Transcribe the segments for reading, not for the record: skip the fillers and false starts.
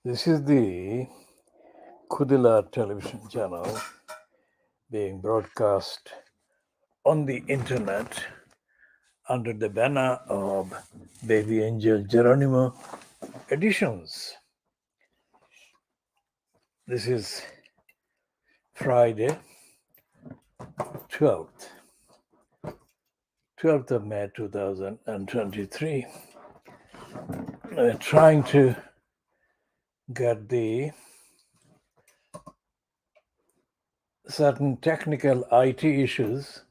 This is the KhoodeelaarTV television channel being broadcast on the internet under the banner of BabyAngelGeronimo editions. This is Friday, 12th of May 2023. We're trying to get the certain technical IT issues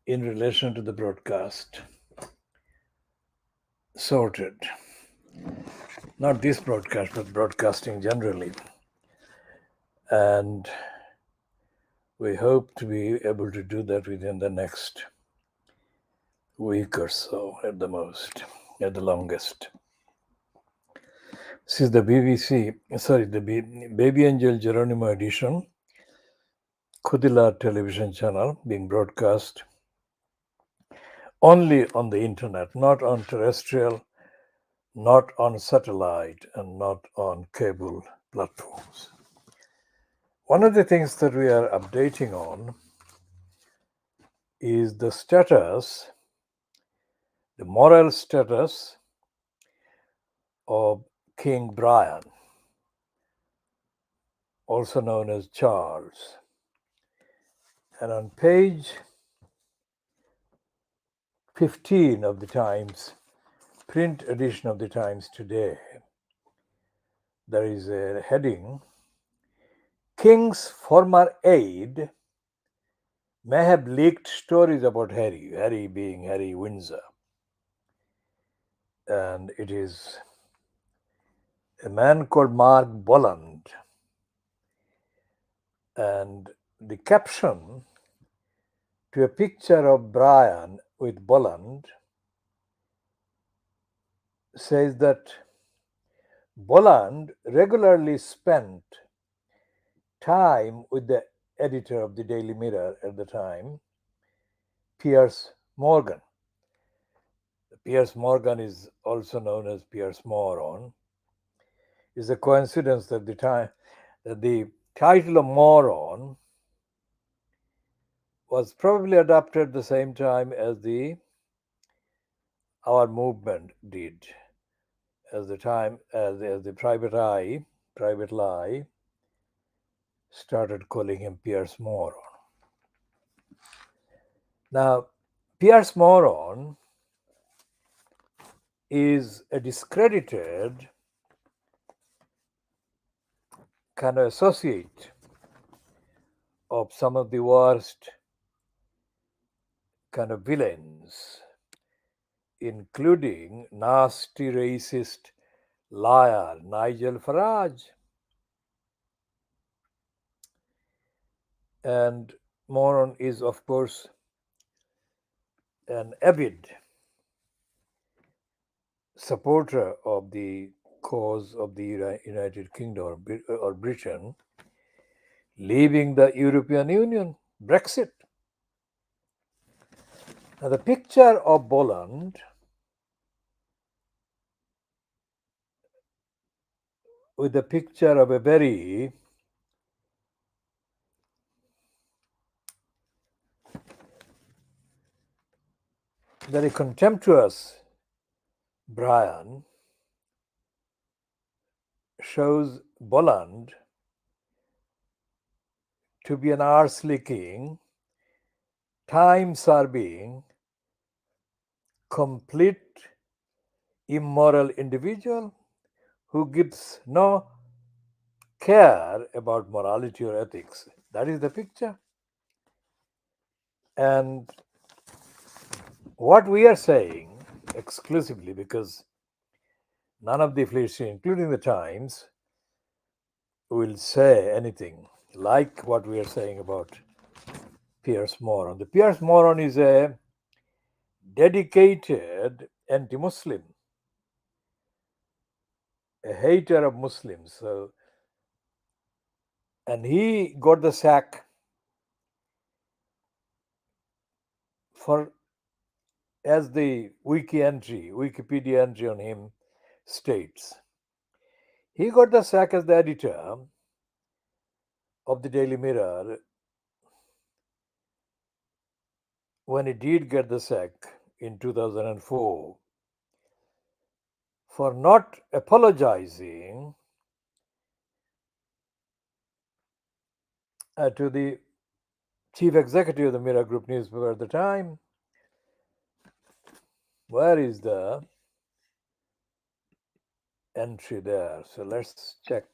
in relation to the broadcast sorted. Not this broadcast, but broadcasting generally. And we hope to be able to do that within the next week or so at the most, at the longest. This is the BabyAngelGeronimo edition, KhoodeelaarTV television channel being broadcast only on the internet, not on terrestrial, not on satellite, and not on cable platforms. One of the things that we are updating on is the status, the moral status of King Brian, also known as Charles. And on page 15 of the Times, print edition of the Times today, there is a heading, King's former aide may have leaked stories about Harry being Harry Windsor. And it is a man called Mark Bolland. And the caption to a picture of Brian with Bolland says that Bolland regularly spent time with the editor of the Daily Mirror at the time, Piers Morgan. Piers Morgan is also known as Piers Moron. It's a coincidence that the title of Moron was probably adopted at the same time as our movement did, as the private lie started calling him Piers Moron. Now, Piers Moron is a discredited kind of associate of some of the worst kind of villains, including nasty racist liar Nigel Farage. And Moron is, of course, an avid supporter of the cause of the United Kingdom or Britain leaving the European Union, Brexit. Now, the picture of Bolland with the picture of a very contemptuous Brian shows Bolland to be an arse-licking, time-serving, complete immoral individual who gives no care about morality or ethics. That is the picture. And what we are saying exclusively, because none of the fleets, including the Times, will say anything like what we are saying about Piers Moron. The Piers Moron is a dedicated anti-Muslim, a hater of Muslims. And he got the sack for, as the Wikipedia entry on him states, He got the sack as the editor of the Daily Mirror when he did get the sack in 2004 for not apologizing to the chief executive of the Mirror Group newspaper at the time. Where is the entry there? So let's check.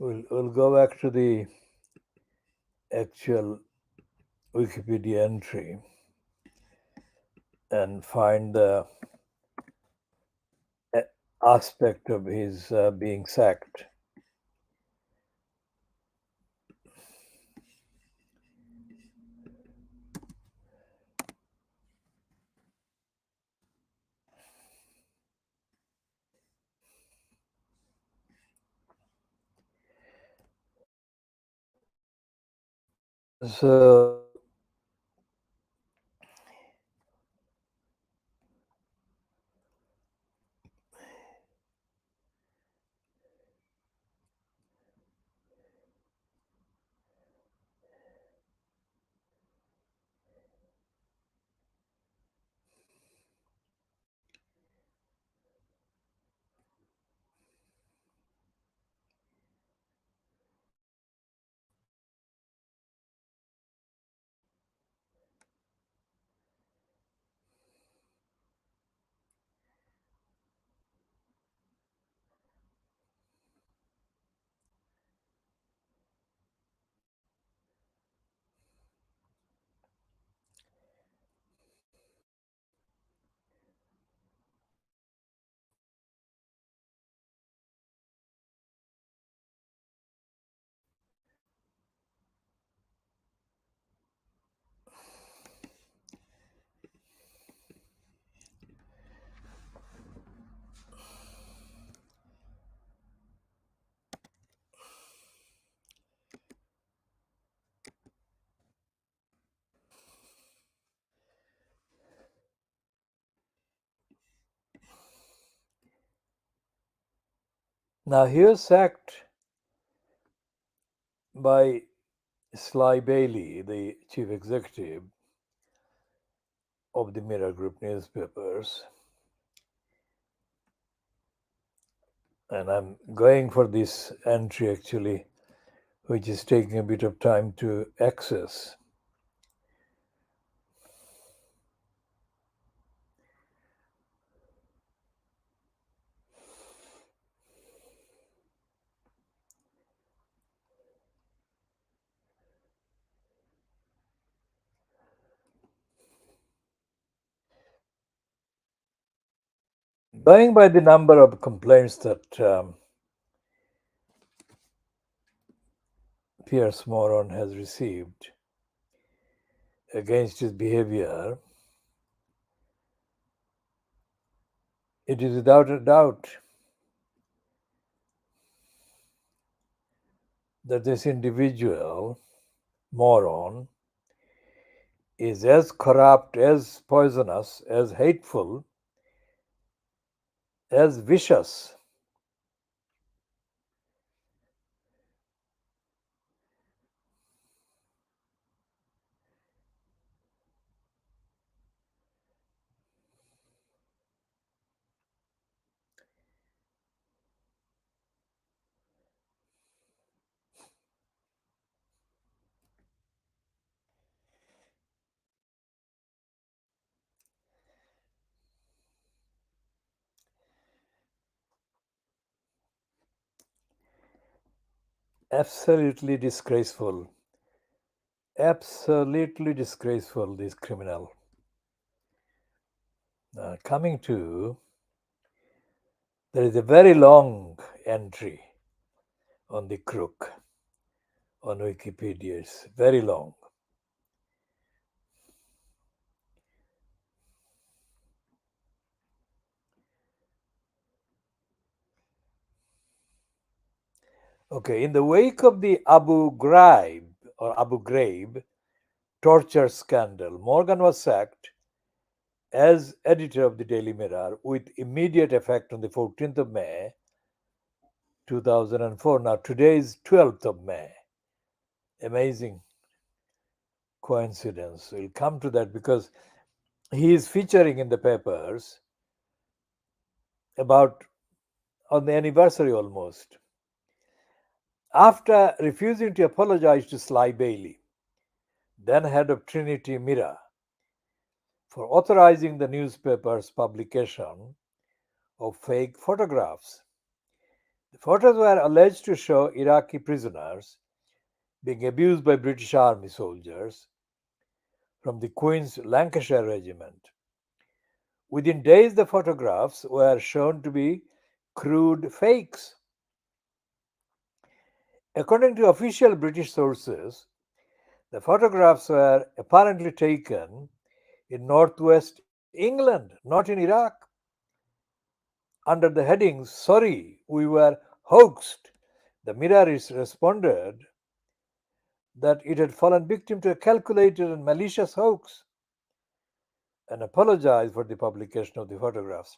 We'll go back to the actual Wikipedia entry and find the aspect of his being sacked. So now he was sacked by Sly Bailey, the chief executive of the Mirror Group newspapers. And I'm going for this entry actually, which is taking a bit of time to access. Going by the number of complaints that Pierce Moron has received against his behavior, it is without a doubt that this individual, Moron, is as corrupt, as poisonous, as hateful, as vicious absolutely disgraceful. Absolutely disgraceful, this criminal. Coming to There is a very long entry on the crook on Wikipedia. It's very long. Okay, in the wake of the Abu Ghraib torture scandal, Morgan was sacked as editor of the Daily Mirror with immediate effect on the 14th of May 2004. Now, today is 12th of May. Amazing coincidence. We'll come to that because he is featuring in the papers about on the anniversary almost. After refusing to apologize to Sly Bailey, then head of Trinity Mirror, for authorizing the newspaper's publication of fake photographs. The photos were alleged to show Iraqi prisoners being abused by British Army soldiers from the Queen's Lancashire Regiment. Within days, the photographs were shown to be crude fakes. According to official British sources, the photographs were apparently taken in northwest England, not in Iraq. Under the heading, "Sorry, we were hoaxed," the Mirror responded that it had fallen victim to a calculated and malicious hoax and apologized for the publication of the photographs.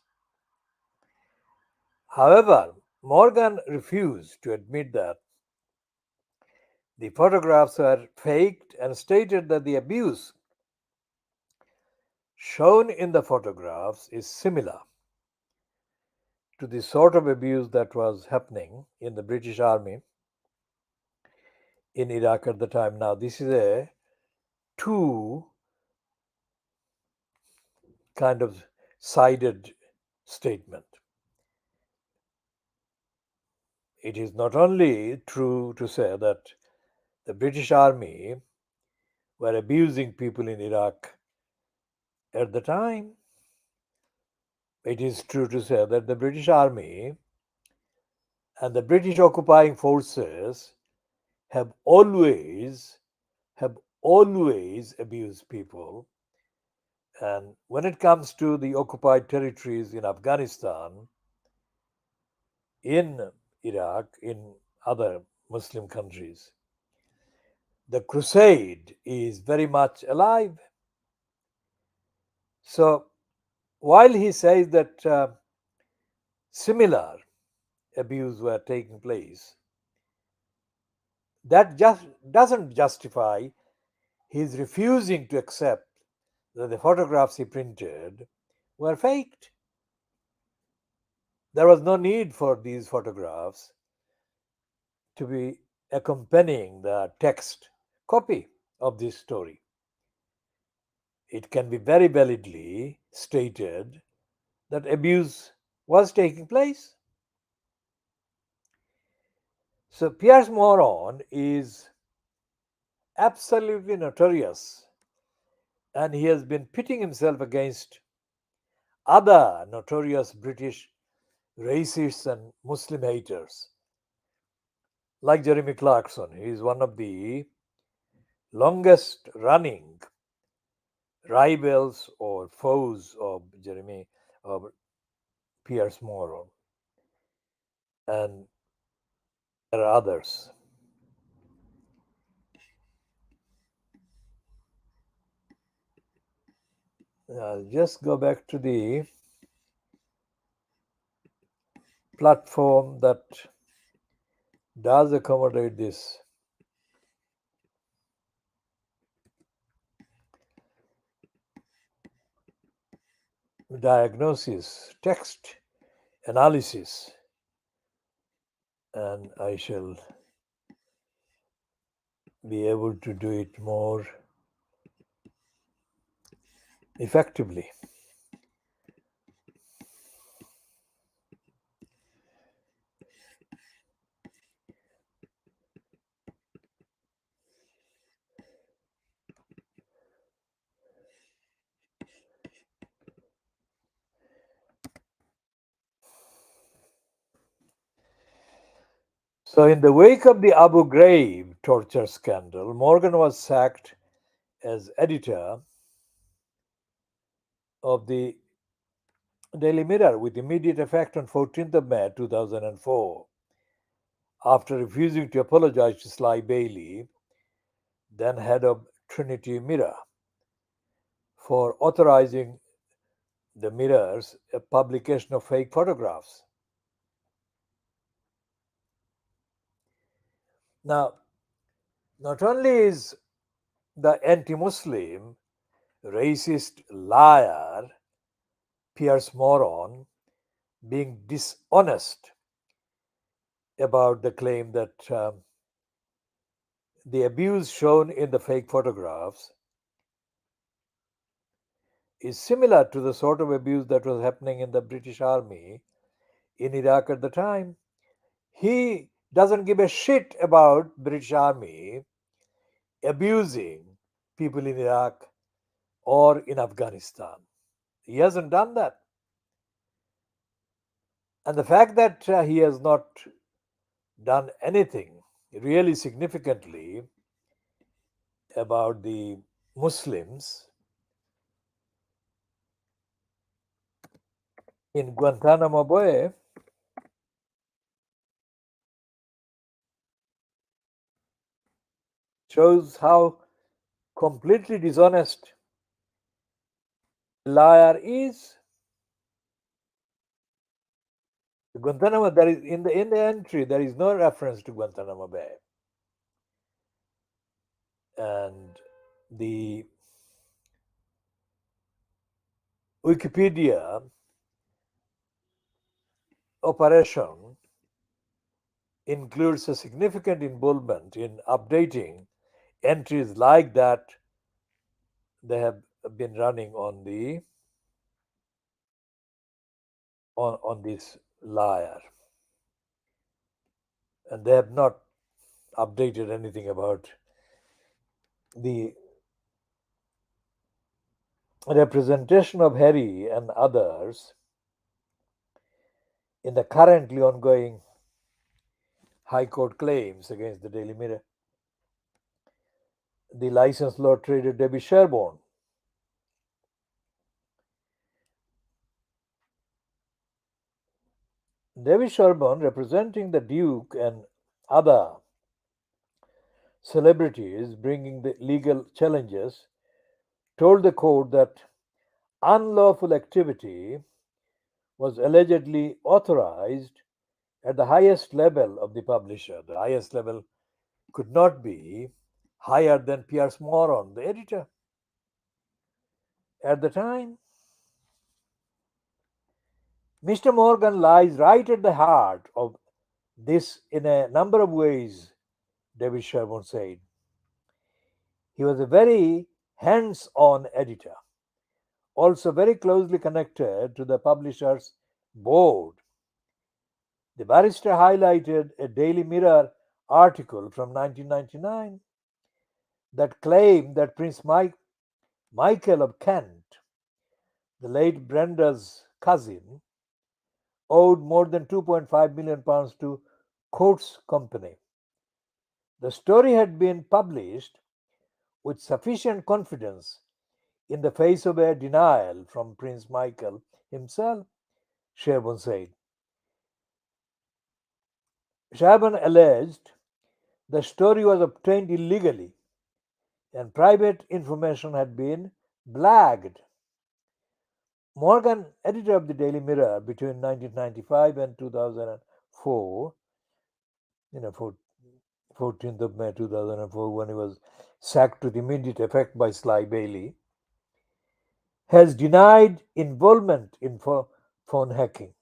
However, Morgan refused to admit that the photographs were faked and stated that the abuse shown in the photographs is similar to the sort of abuse that was happening in the British Army in Iraq at the time. Now, this is a two kind of sided statement. It is not only true to say that the British Army were abusing people in Iraq at the time, it is true to say that the British Army and the British occupying forces have always abused people. And when it comes to the occupied territories in Afghanistan, in Iraq, in other Muslim countries, the crusade is very much alive. So while he says that similar abuse were taking place, that just doesn't justify his refusing to accept that the photographs he printed were faked. There was no need for these photographs to be accompanying the text copy of this story. It can be very validly stated that abuse was taking place. So Piers Morgan is absolutely notorious, and he has been pitting himself against other notorious British racists and Muslim haters like Jeremy Clarkson. He is one of the longest running rivals or foes of Jeremy of Piers Morgan, and there are others. I'll just go back to the platform that does accommodate this. Diagnosis, text analysis, and I shall be able to do it more effectively. So, in the wake of the Abu Ghraib torture scandal, Morgan was sacked as editor of the Daily Mirror with immediate effect on 14th of May 2004 after refusing to apologize to Sly Bailey, then head of Trinity Mirror, for authorizing the Mirror's publication of fake photographs. Now, not only is the anti Muslim, racist liar Pierce Moron being dishonest about the claim that the abuse shown in the fake photographs is similar to the sort of abuse that was happening in the British Army in Iraq at the time. He doesn't give a shit about British Army abusing people in Iraq or in Afghanistan. He hasn't done that. And the fact that he has not done anything really significantly about the Muslims in Guantanamo Bay shows how completely dishonest a liar is. Guantanamo, there is in the entry there is no reference to Guantanamo Bay, and the Wikipedia operation includes a significant involvement in updating entries like that they have been running on this liar, and they have not updated anything about the representation of Harry and others in the currently ongoing High Court claims against the Daily Mirror. The licensed law trader Debbie Sherborne, representing the Duke and other celebrities bringing the legal challenges, told the court that unlawful activity was allegedly authorized at the highest level of the publisher. The highest level could not be higher than Pierce Moron, the editor, at the time. Mr. Morgan lies right at the heart of this in a number of ways, David Sherborne said. He was a very hands on editor, also very closely connected to the publisher's board. The barrister highlighted a Daily Mirror article from 1999 that claimed that Prince Michael of Kent, the late Brenda's cousin, owed more than £2.5 million to Coates Company. The story had been published with sufficient confidence in the face of a denial from Prince Michael himself, Sherborne said. Sherborne alleged the story was obtained illegally and private information had been blagged. Morgan, editor of the Daily Mirror between 1995 and 2004, 14th of May 2004, when he was sacked with immediate effect by Sly Bailey, has denied involvement in phone hacking.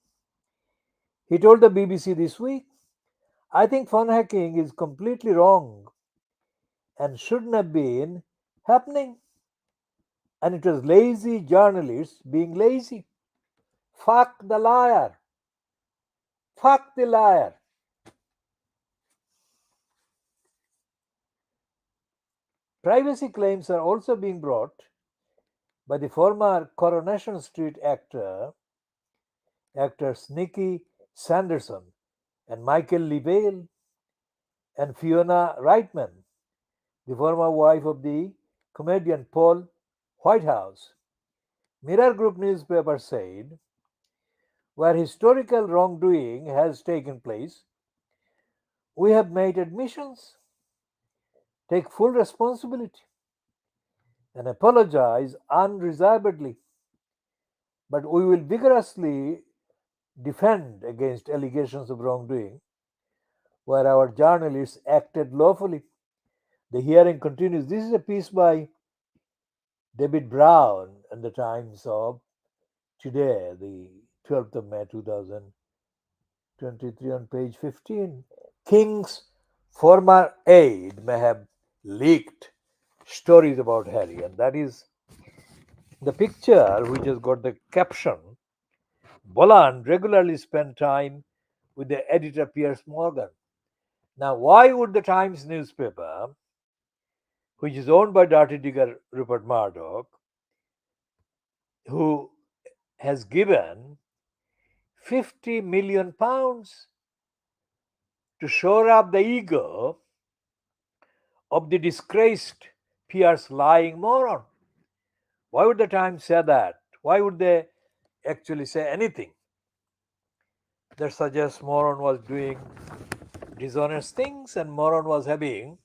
He told the BBC this week, "I think phone hacking is completely wrong and shouldn't have been happening. And it was lazy journalists being lazy. Fuck the liar. Fuck the liar." Privacy claims are also being brought by the former Coronation Street actors Nicky Sanderson and Michael Levale, and Fiona Reitman, the former wife of the comedian Paul Whitehouse. Mirror Group newspaper said, where historical wrongdoing has taken place, we have made admissions, take full responsibility, and apologize unreservedly. But we will vigorously defend against allegations of wrongdoing where our journalists acted lawfully. The hearing continues. This is a piece by David Brown in the Times of today, the 12th of May 2023, on page 15. King's former aide may have leaked stories about Harry, and that is the picture which has got the caption Boland regularly spent time with the editor Piers Morgan. Now, why would the Times newspaper, which is owned by dirty digger Rupert Murdoch, who has given £50 million to shore up the ego of the disgraced Piers lying moron? Why would the Times say that? Why would they actually say anything that suggests moron was doing dishonest things and moron was having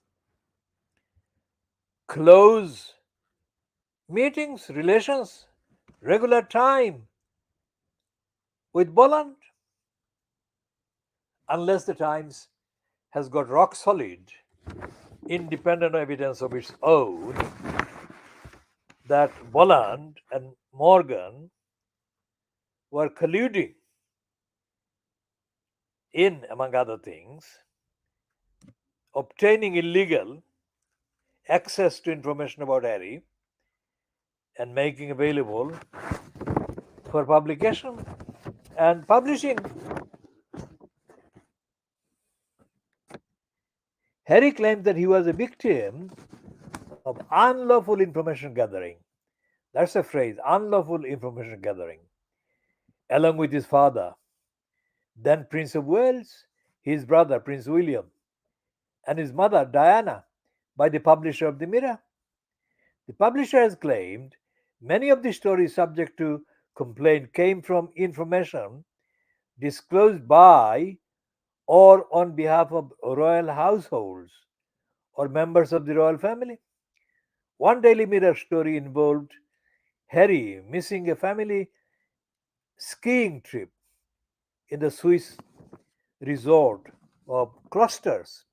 close meetings, relations, regular time with Boland? Unless the Times has got rock solid, independent evidence of its own that Boland and Morgan were colluding in, among other things, obtaining illegal access to information about Harry and making available for publication and publishing. Harry claimed that he was a victim of unlawful information gathering. That's a phrase, unlawful information gathering, along with his father, then Prince of Wales, his brother Prince William, and his mother Diana, by the publisher of the Mirror. The publisher has claimed many of the stories subject to complaint came from information disclosed by or on behalf of royal households or members of the royal family. One Daily Mirror story involved Harry missing a family skiing trip in the Swiss resort of Klosters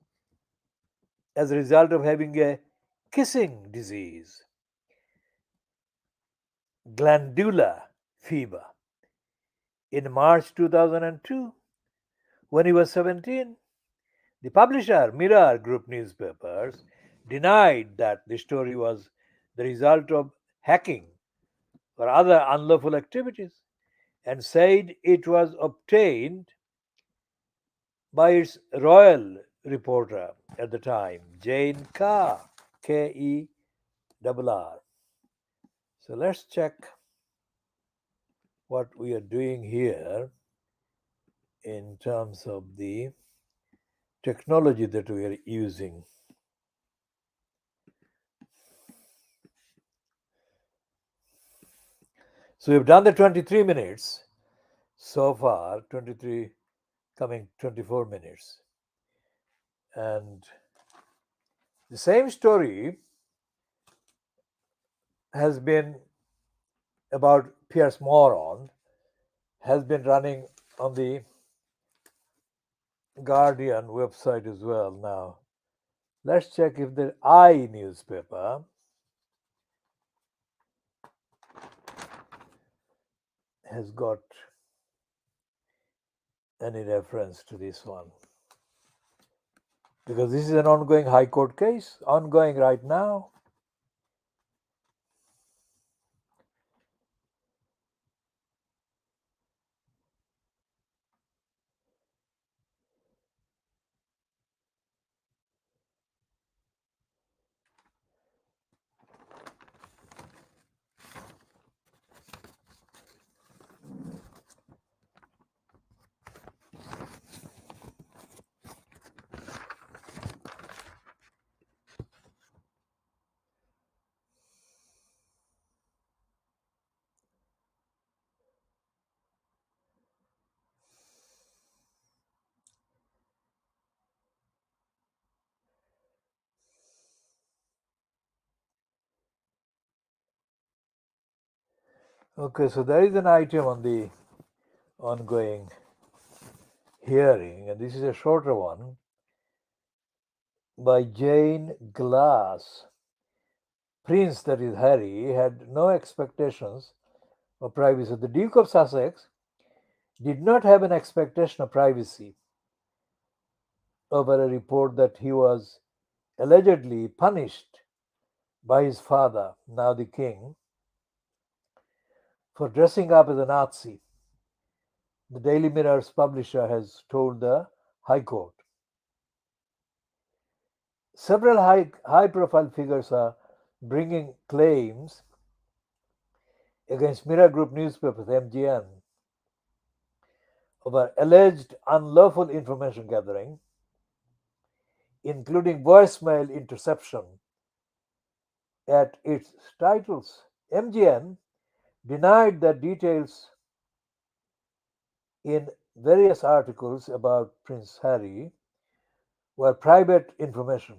as a result of having a kissing disease, glandular fever, in March 2002 when he was 17. The publisher, Mirror Group Newspapers, denied that the story was the result of hacking or other unlawful activities and said it was obtained by its royal reporter at the time, Jane Carr, Kerr. So let's check what we are doing here in terms of the technology that we are using. So we've done the 23 minutes so far, 23 coming 24 minutes. And the same story has been about Piers Morgan, has been running on the Guardian website as well now. Let's check if the I newspaper has got any reference to this one. Because this is an ongoing High Court case, ongoing right now. Okay, so there is an item on the ongoing hearing, and this is a shorter one by Jane Glass. Prince, that is Harry, had no expectations of privacy. The Duke of Sussex did not have an expectation of privacy over a report that he was allegedly punished by his father, now the king, for dressing up as a Nazi. The Daily Mirror's publisher has told the High Court. Several high profile figures are bringing claims against Mirror Group Newspapers, MGN, over alleged unlawful information gathering, including voicemail interception at its titles. MGN denied that details in various articles about Prince Harry were private information.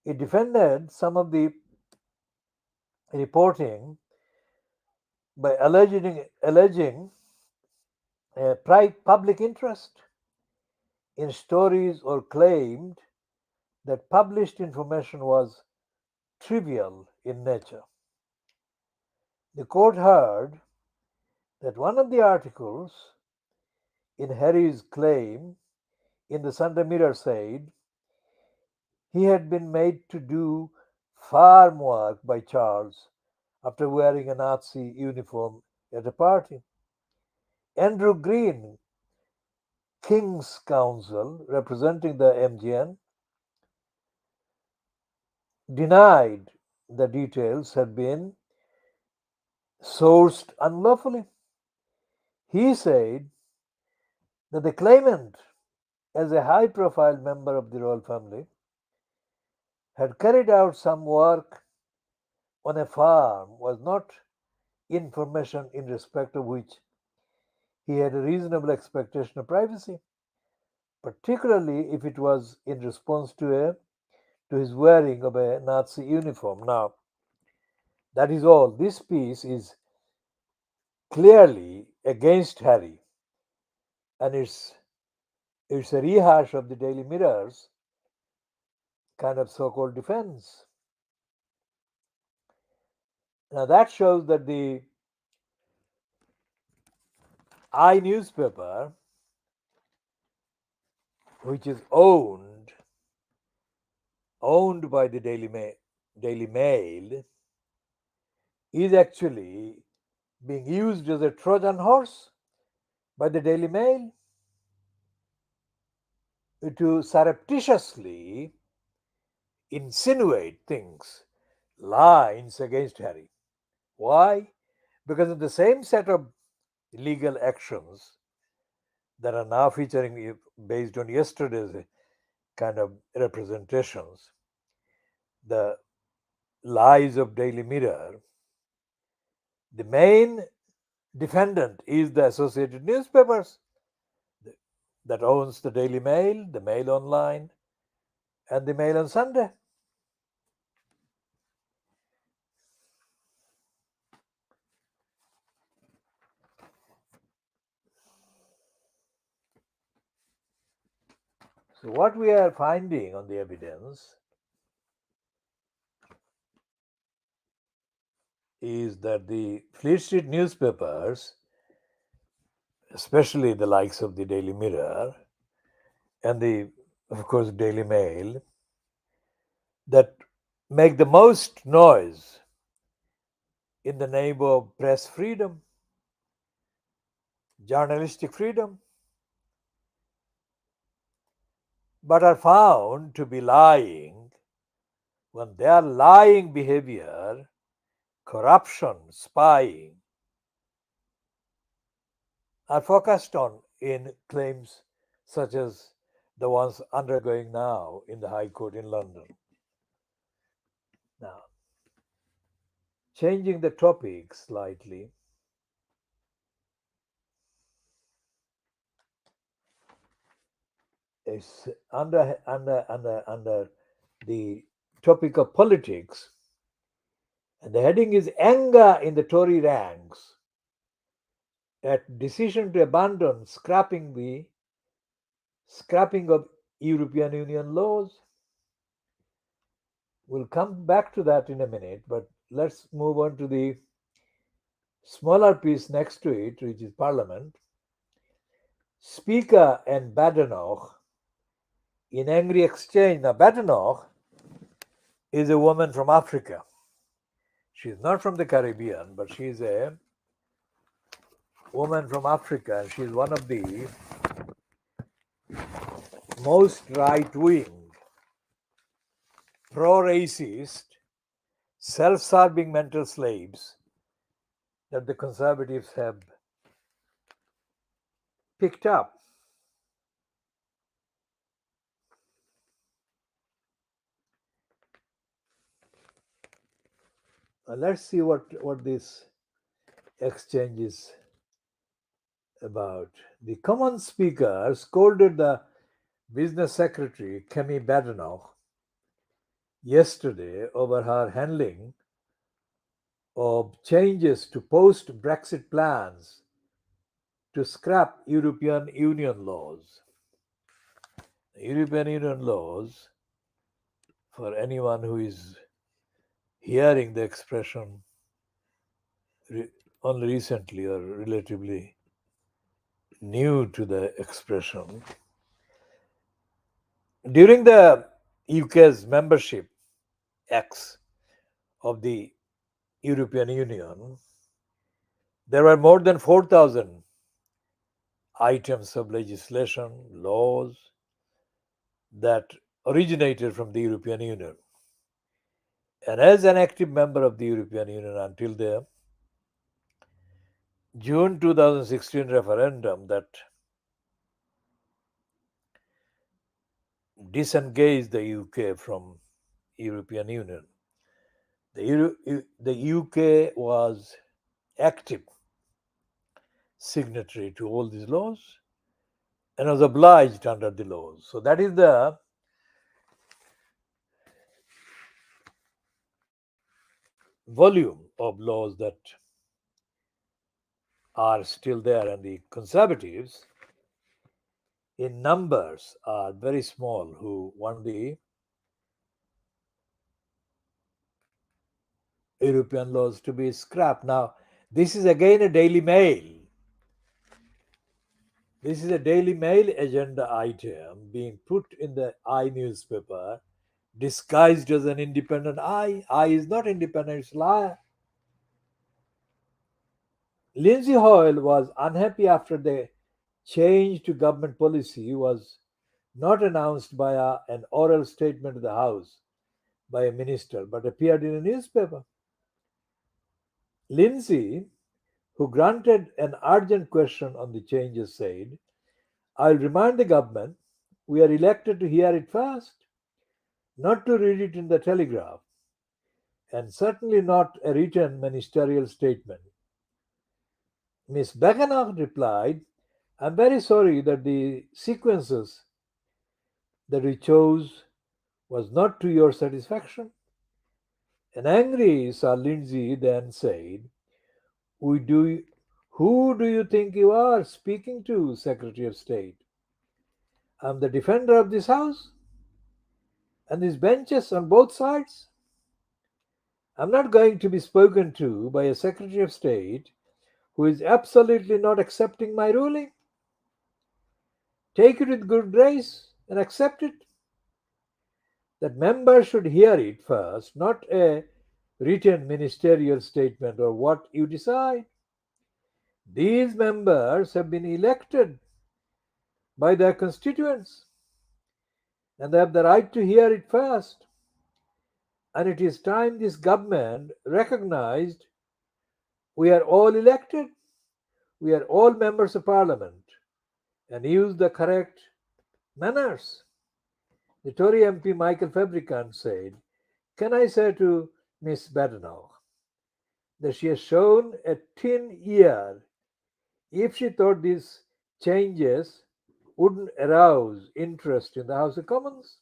It defended some of the reporting by alleging a public interest in stories, or claimed that published information was trivial in nature. The court heard that one of the articles in Harry's claim in the Sunday Mirror said he had been made to do farm work by Charles after wearing a Nazi uniform at a party. Andrew Green, King's counsel representing the MGN, denied the details had been sourced unlawfully. He said that the claimant, as a high profile member of the royal family, had carried out some work on a farm was not information in respect of which he had a reasonable expectation of privacy, particularly if it was in response to his wearing of a Nazi uniform. Now, that is all. This piece is clearly against Harry, and it's a rehash of the Daily Mirror's kind of so-called defense. Now that shows that the I newspaper, which is owned by the Daily Mail, is actually being used as a Trojan horse by the Daily Mail to surreptitiously insinuate things, lines against Harry. Why? Because of the same set of legal actions that are now featuring based on yesterday's kind of representations, the lies of Daily Mirror. The main defendant is the Associated Newspapers that owns the Daily Mail, the Mail Online, and the Mail on Sunday. So, what we are finding on the evidence is that the Fleet Street newspapers, especially the likes of the Daily Mirror and of course, Daily Mail, that make the most noise in the name of press freedom, journalistic freedom, but are found to be lying when their lying behavior, corruption, spying, are focused on in claims such as the ones undergoing now in the High Court in London. Now, changing the topic slightly, is under the topic of politics, And the heading is Anger in the Tory Ranks at Decision to Abandon Scrapping of European Union Laws. We'll come back to that in a minute, but let's move on to the smaller piece next to it, which is Parliament. Speaker and Badenoch in angry exchange. Now, Badenoch is a woman from Africa. She's not from the Caribbean, but she's a woman from Africa, and she's one of the most right-wing, pro-racist, self-serving mental slaves that the Conservatives have picked up. Let's see what this exchange is about. The Commons Speaker scolded the Business Secretary, Kemi Badenoch, yesterday over her handling of changes to post-Brexit plans to scrap European Union laws. European Union laws, for anyone who is hearing the expression only recently or relatively new to the expression, during the UK's membership acts of the European Union, there were more than 4,000 items of legislation, laws that originated from the European Union. And as an active member of the European Union until the June 2016 referendum that disengaged the UK from European Union, the UK was active signatory to all these laws and was obliged under the laws. So that is the volume of laws that are still there, and the Conservatives in numbers are very small who want the European laws to be scrapped. Now, this is again a Daily Mail. This is a Daily Mail agenda item being put in the I newspaper, disguised as an independent I. I is not independent, it's a liar. Lindsay Hoyle was unhappy after the change to government policy was not announced by an oral statement to the House by a minister, but appeared in a newspaper. Lindsay, who granted an urgent question on the changes, said, "I'll remind the government we are elected to hear it first, not to read it in the Telegraph, and certainly not a written ministerial statement." Miss Badenoch replied, "I'm very sorry that the sequences that we chose was not to your satisfaction." An angry Sir Lindsay then said, "Who do you think you are speaking to, Secretary of State? I'm the defender of this House and these benches on both sides. I'm not going to be spoken to by a Secretary of State who is absolutely not accepting my ruling. Take it with good grace and accept it. That members should hear it first, not a written ministerial statement or what you decide. These members have been elected by their constituents and they have the right to hear it first. And it is time this government recognized we are all elected, we are all members of parliament, and use the correct manners." The Tory MP Michael Fabricant said, "Can I say to Miss Badenoch that she has shown a thin ear if she thought these changes wouldn't arouse interest in the House of Commons?"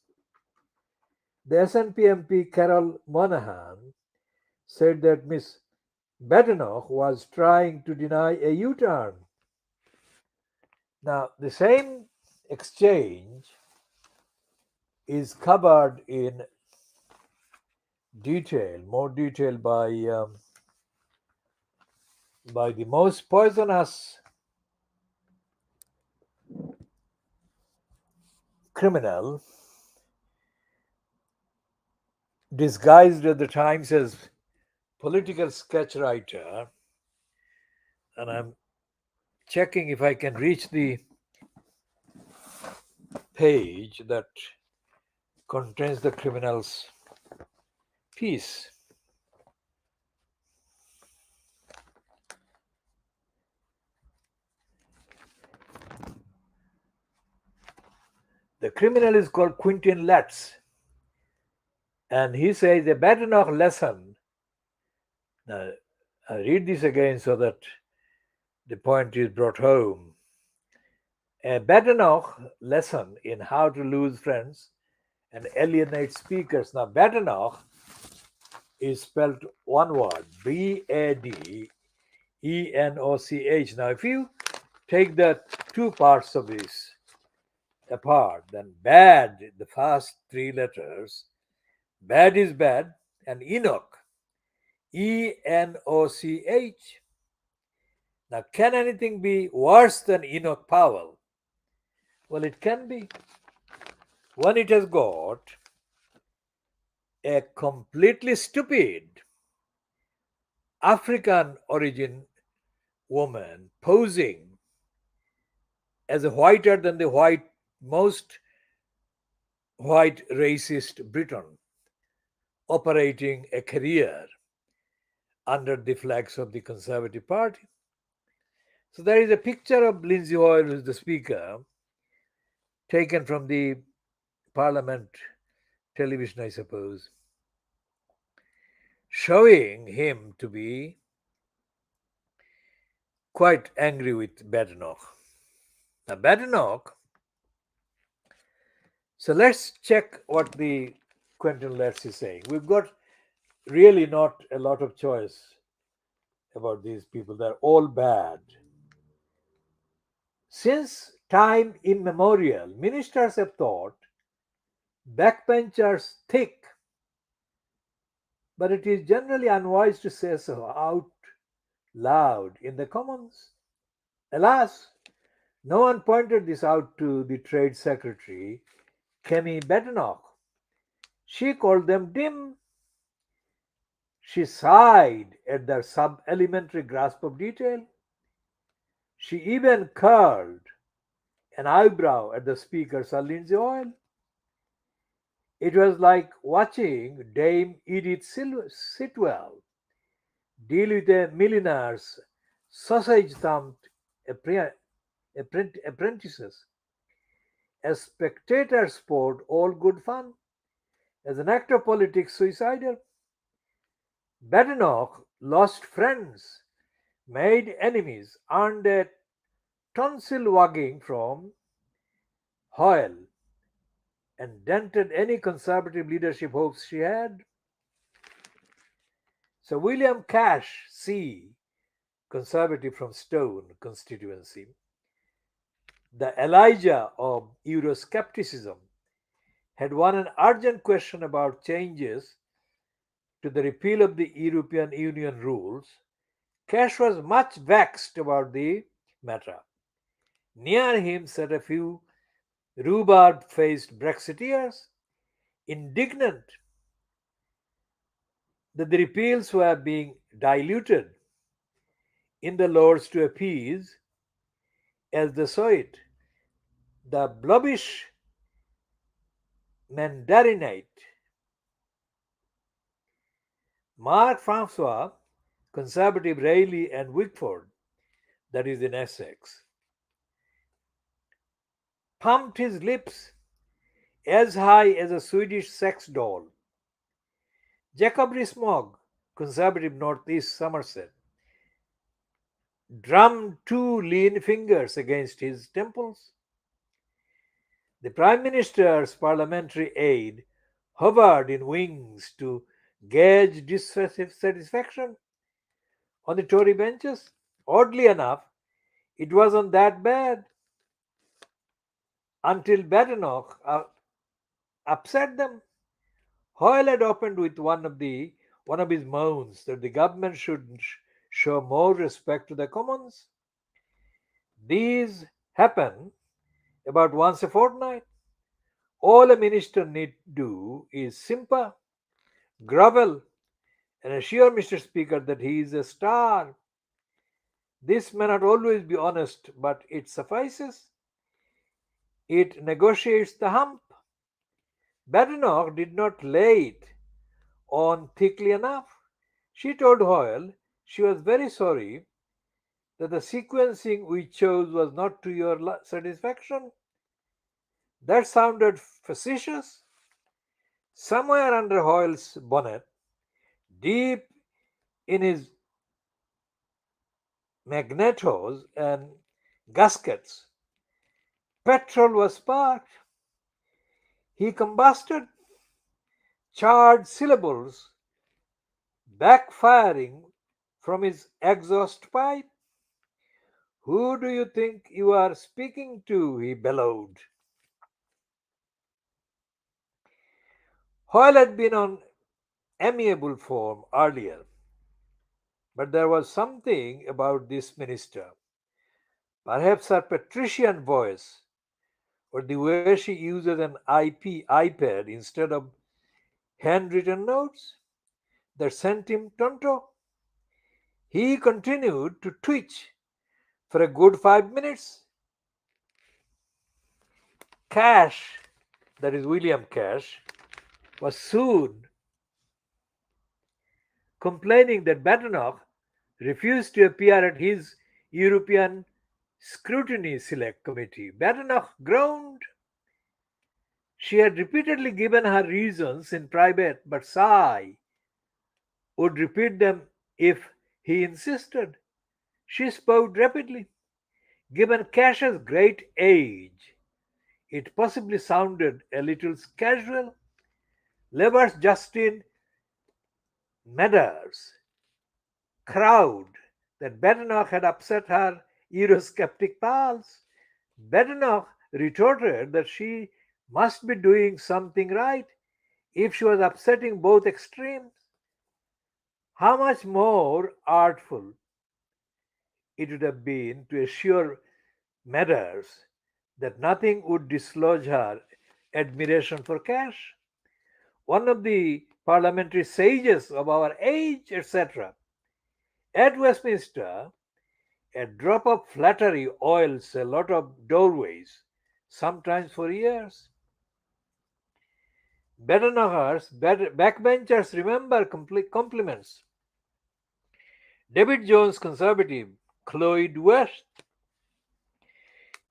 The SNP MP Carol Monaghan said that Miss Badenoch was trying to deny a U turn. Now, the same exchange is covered in detail, more detail by the most poisonous criminal, disguised at the times as political sketch writer. And I'm checking if I can reach the page that contains the criminal's piece. The criminal is called Quentin Letts, and he says a Badenoch lesson. Now, I read this again so that the point is brought home. A Badenoch lesson in how to lose friends and alienate speakers. Now, Badenoch is spelled one word, Badenoch. Now, if you take the two parts of this apart, then bad, the first three letters, bad is bad, and Enoch, Enoch. Now, can anything be worse than Enoch Powell? Well, it can be when it has got a completely stupid African origin woman posing as a whiter than the most white racist Briton, operating a career under the flags of the Conservative Party. So there is a picture of Lindsay Hoyle, who is the speaker, taken from the Parliament television, I suppose, showing him to be quite angry with Badenoch. Now, Badenoch, so let's check what the Quentin Letts is saying. We've got really not a lot of choice about these people. They're all bad. Since time immemorial, ministers have thought backbenchers thick, but it is generally unwise to say so out loud in the Commons. Alas, no one pointed this out to the Trade Secretary, Kemi Badenoch. She called them dim. She sighed at their sub-elementary grasp of detail. She even curled an eyebrow at the speaker, Sir Lindsay Hoyle. It was like watching Dame Edith Sitwell deal with a millionaire's sausage-thumped apprentices. A spectator sport, all good fun. As an act of politics, suicidal. Badenoch lost friends, made enemies, earned a tonsil wagging from Hoyle, and dented any conservative leadership hopes she had. Sir William Cash, C., Conservative from Stone constituency, the Elijah of Euroscepticism, had won an urgent question about changes to the repeal of the European Union rules. Cash was much vexed about the matter. Near him sat a few rhubarb-faced Brexiteers, indignant that the repeals were being diluted in the Lords to appease, as they saw it, the blobbish Mandarinite. Mark Francois, Conservative Rayleigh and Wickford, that is in Essex, pumped his lips as high as a Swedish sex doll. Jacob Rees-Mogg, Conservative Northeast Somerset, drummed two lean fingers against his temples. The Prime Minister's parliamentary aide hovered in wings to gauge dissatisfaction on the Tory benches. Oddly enough, it wasn't that bad until Badenoch upset them. Hoyle had opened with one of his moans that the government should show more respect to the commons. These happen about once a fortnight. All a minister need do is simper, grovel, and assure Mr. Speaker that he is a star. This may not always be honest, but it suffices. It negotiates the hump. Badenoch did not lay it on thickly enough. She told Hoyle she was very sorry that the sequencing we chose was not to your satisfaction. That sounded facetious. Somewhere under Hoyle's bonnet, deep in his magnetos and gaskets, petrol was sparked. He combusted, charred syllables backfiring from his exhaust pipe. Who do you think you are speaking to? He bellowed. Hoyle had been on amiable form earlier, but there was something about this minister, perhaps her patrician voice, or the way she uses an iPad instead of handwritten notes, that sent him tonto. He continued to twitch for a good 5 minutes. Cash, that is William Cash, was soon complaining that Badenoch refused to appear at his European Scrutiny Select Committee. Badenoch groaned. She had repeatedly given her reasons in private, but Sai would repeat them if he insisted. She spoke rapidly. Given Cash's great age, it possibly sounded a little casual. Labour's Justin Meadows crowd that Badenoch had upset her Eurosceptic pals. Badenoch retorted that she must be doing something right if she was upsetting both extremes. How much more artful it would have been to assure Meadows that nothing would dislodge her admiration for Cash, one of the parliamentary sages of our age, etc. At Westminster, a drop of flattery oils a lot of doorways, sometimes for years. Badenoch's backbenchers remember compliments. David Jones, Conservative, Clwyd West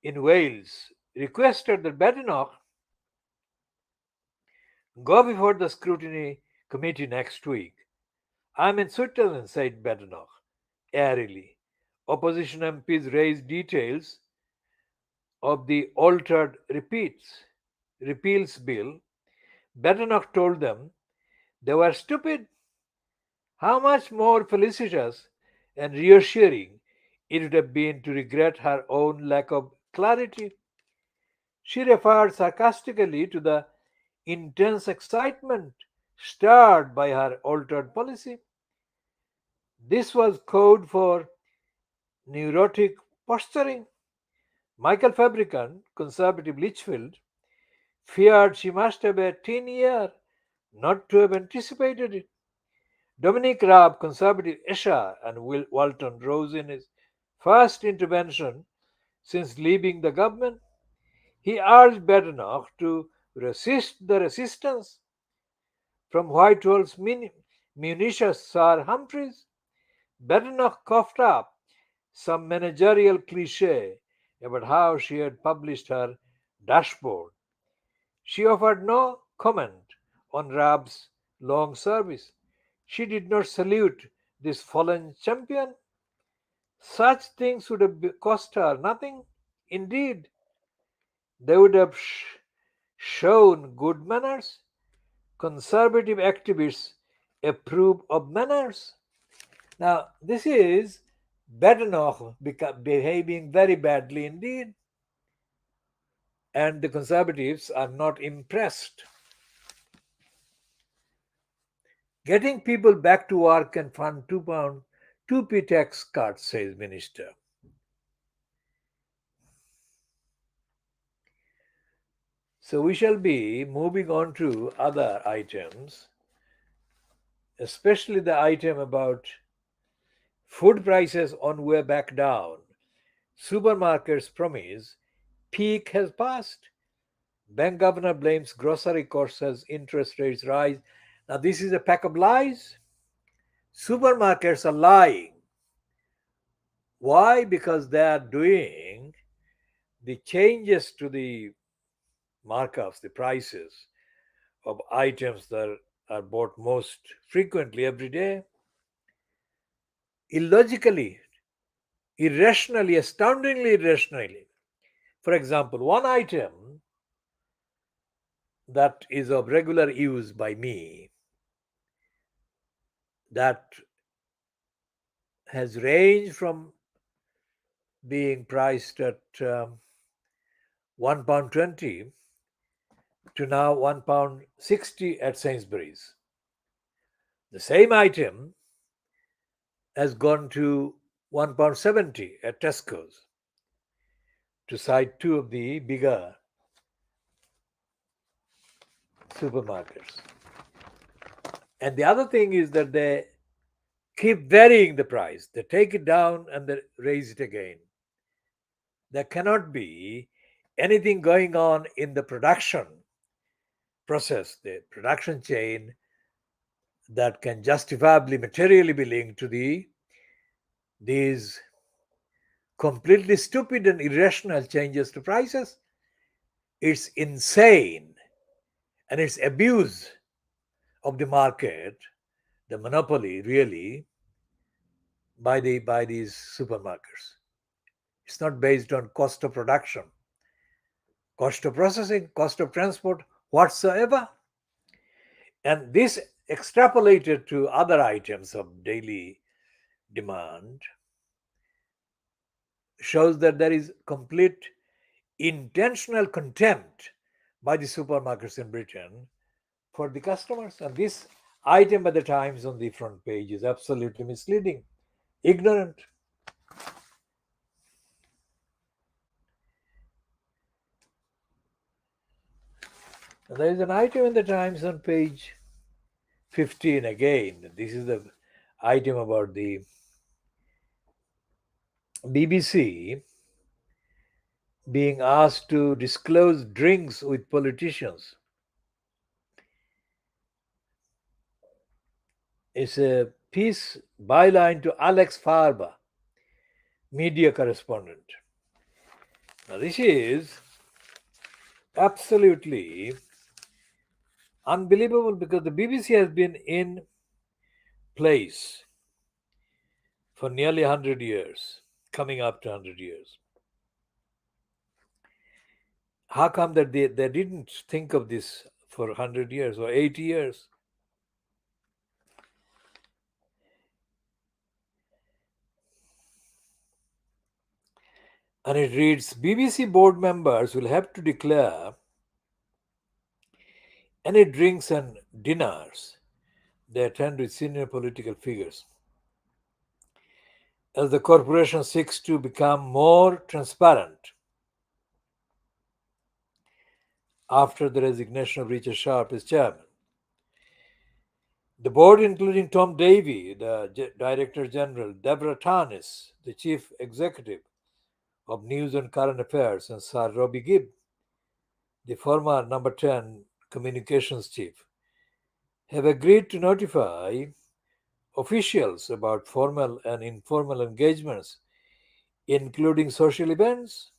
in Wales, requested that Badenoch go before the scrutiny committee next week. I'm in Switzerland, said Badenoch airily. Opposition MPs raised details of the altered repeals bill. Badenoch told them they were stupid. How much more felicitous and reassuring it would have been to regret her own lack of clarity. She referred sarcastically to the intense excitement stirred by her altered policy. This was code for neurotic posturing. Michael Fabricant, Conservative Lichfield, feared she must have a teen year not to have anticipated it. Dominic Raab, Conservative Esher, and Will Walton rose in his first intervention since leaving the government. He urged Badenoch to resist the resistance from Whitehall's munitions Sir Humphreys. Badenoch coughed up some managerial cliche about how she had published her dashboard. She offered no comment on Raab's long service. She did not salute this fallen champion. Such things would have cost her nothing. Indeed, they would have shown good manners. Conservative activists approve of manners. Now, this is Badenoch behaving very badly indeed, and the conservatives are not impressed. Getting people back to work and fund £2, 2p tax cuts, says Minister. So we shall be moving on to other items, especially the item about food prices on way back down. Supermarkets promise peak has passed. Bank governor blames grocery costs as interest rates rise. Now, this is a pack of lies. Supermarkets are lying. Why? Because they are doing the changes to the markups, the prices of items that are bought most frequently every day, illogically, irrationally, astoundingly irrationally. For example, one item that is of regular use by me that has ranged from being priced at £1.20 to now £1.60 at Sainsbury's. The same item has gone to £1.70 at Tesco's, to cite two of the bigger supermarkets. And the other thing is that they keep varying the price. They take it down and they raise it again. There cannot be anything going on in the production process, the production chain, that can justifiably, materially be linked to these completely stupid and irrational changes to prices. It's insane, and it's abuse of the market, the monopoly, really, by these supermarkets. It's not based on cost of production, cost of processing, cost of transport, whatsoever. And this extrapolated to other items of daily demand shows that there is complete intentional contempt by the supermarkets in Britain for the customers. And this item at the Times on the front page is absolutely misleading, ignorant. And there is an item in the Times on page 15 again. This is the item about the BBC being asked to disclose drinks with politicians. It's a piece byline to Alex Farber, media correspondent. Now, this is absolutely unbelievable because the BBC has been in place for nearly 100 years, coming up to 100 years. How come that they didn't think of this for 100 years or 80 years? And it reads, BBC board members will have to declare any drinks and dinners they attend with senior political figures, as the corporation seeks to become more transparent after the resignation of Richard Sharp as chairman. The board, including Tom Davey, the Director General, Deborah Tarnis, the Chief Executive of News and Current Affairs, and Sir Robbie Gibb, the former number 10 communications chief, have agreed to notify officials about formal and informal engagements, including social events.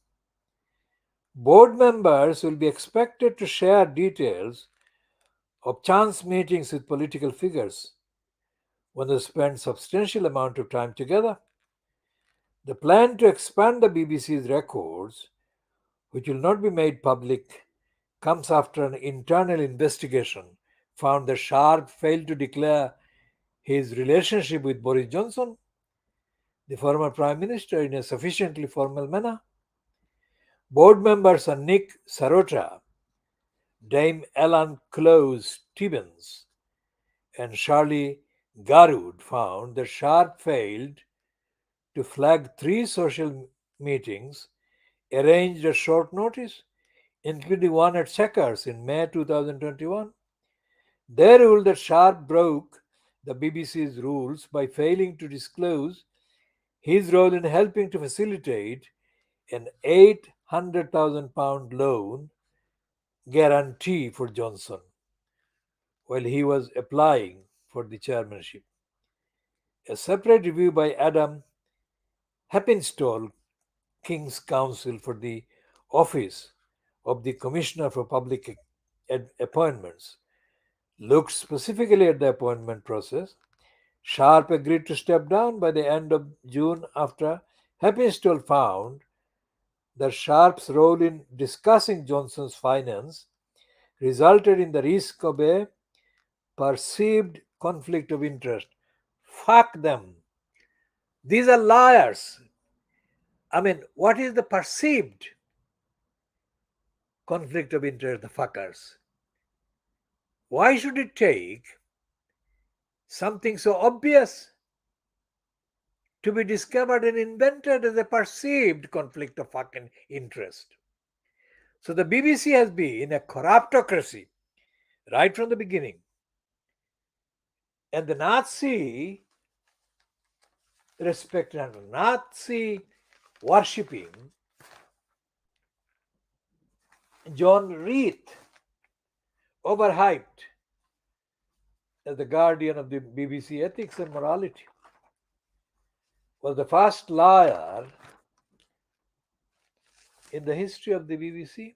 Board members will be expected to share details of chance meetings with political figures when they spend substantial amount of time together. The plan to expand the BBC's records, which will not be made public, comes after an internal investigation found that Sharp failed to declare his relationship with Boris Johnson, the former Prime Minister, in a sufficiently formal manner. Board members are Nick Sarota, Dame Ellen Close-Stephens, and Charlie Garwood found that Sharp failed to flag 3 social meetings arranged at short notice, including one at Checkers in May 2021. They ruled that Sharp broke the BBC's rules by failing to disclose his role in helping to facilitate an £800,000 loan guarantee for Johnson while he was applying for the chairmanship. A separate review by Adam Heppenstall, King's Counsel for the Office of the Commissioner for Public Appointments, looked specifically at the appointment process. Sharp agreed to step down by the end of June after Heppenstall found that Sharp's role in discussing Johnson's finance resulted in the risk of a perceived conflict of interest. Fuck them. These are liars. I mean, what is the perceived conflict of interest, the fuckers? Why should it take something so obvious to be discovered and invented as a perceived conflict of fucking interest? So the BBC has been a corruptocracy right from the beginning. And the Nazi respect and Nazi worshipping John Reith, overhyped as the guardian of the BBC ethics and morality, was the first liar in the history of the BBC.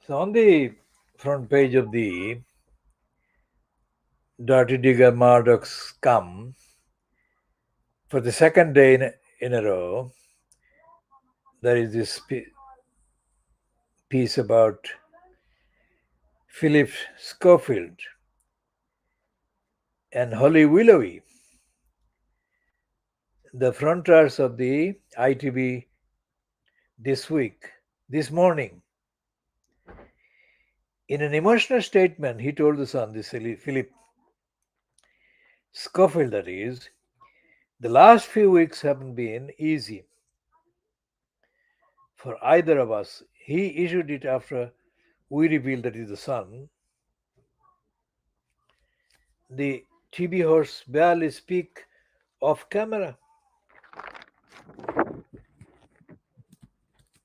So on the front page of the Dirty Digger Murdoch scum, for the second day in a row, there is this piece about Philip Schofield and Holly Willoughby, the fronters of the ITV this week, this morning. In an emotional statement, he told the Sun, this Philip Schofield, that is, the last few weeks haven't been easy for either of us. He issued it after we revealed that is the Sun. The TB horse barely speak off camera.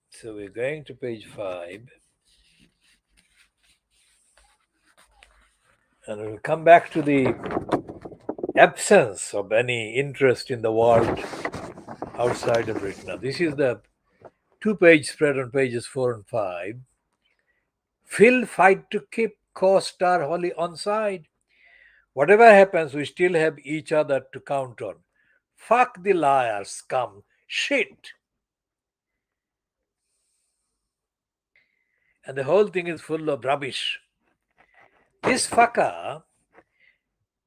So we're going to page 5. And we'll come back to the absence of any interest in the world outside of it. Now, this is the 2-page spread on pages 4 and 5. Phil fight to keep co-star Holly on side. Whatever happens, we still have each other to count on. Fuck the liar, scum, shit. And the whole thing is full of rubbish. This fucker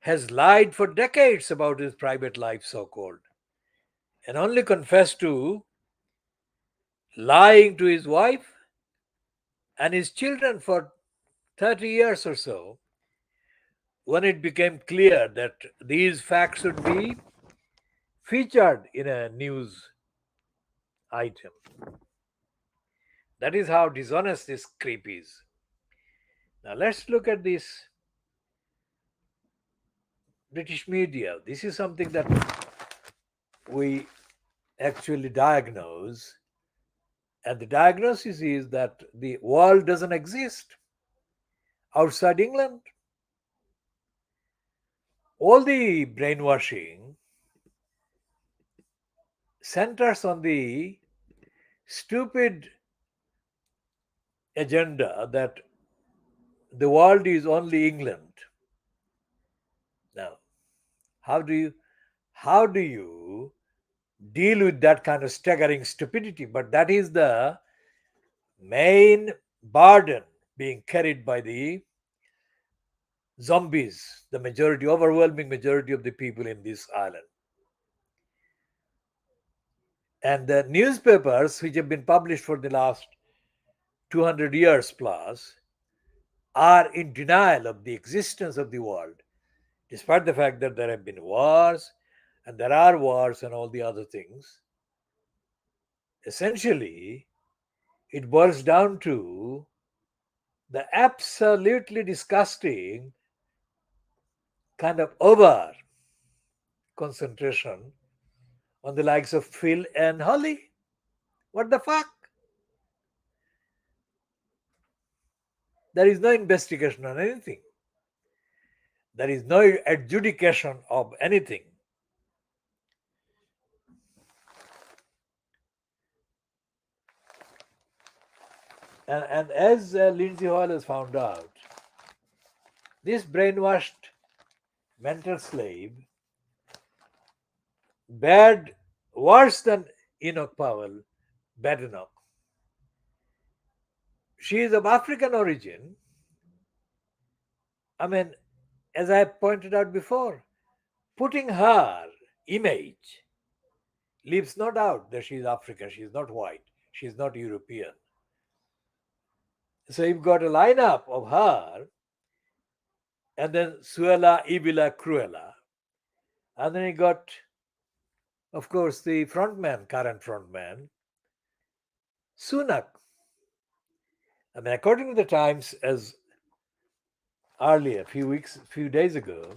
has lied for decades about his private life, so-called, and only confessed to lying to his wife and his children for 30 years or so, when it became clear that these facts should be featured in a news item. That is how dishonest this creep is. Now let's look at this British media. This is something that we actually diagnose, and the diagnosis is that the world doesn't exist outside England. All the brainwashing centers on the stupid agenda that the world is only England. Now, how do you deal with that kind of staggering stupidity? But that is the main burden being carried by the zombies, the majority, overwhelming majority of the people in this island. And the newspapers, which have been published for the last 200 years plus, are in denial of the existence of the world, despite the fact that there have been wars and there are wars and all the other things. Essentially, it boils down to the absolutely disgusting kind of over concentration on the likes of Phil and Holly. What the fuck? There is no investigation on anything. There is no adjudication of anything. And as Lindsay Hall has found out, this brainwashed mental slave, bad, worse than Enoch Powell, bad enough. She is of African origin. I mean, as I pointed out before, putting her image leaves no doubt that she is African. She is not white. She is not European. So you've got a lineup of her, and then Suella, Ibila, Cruella. And then you got, of course, the frontman, current frontman, Sunak. I mean, according to the Times, as earlier, few days ago,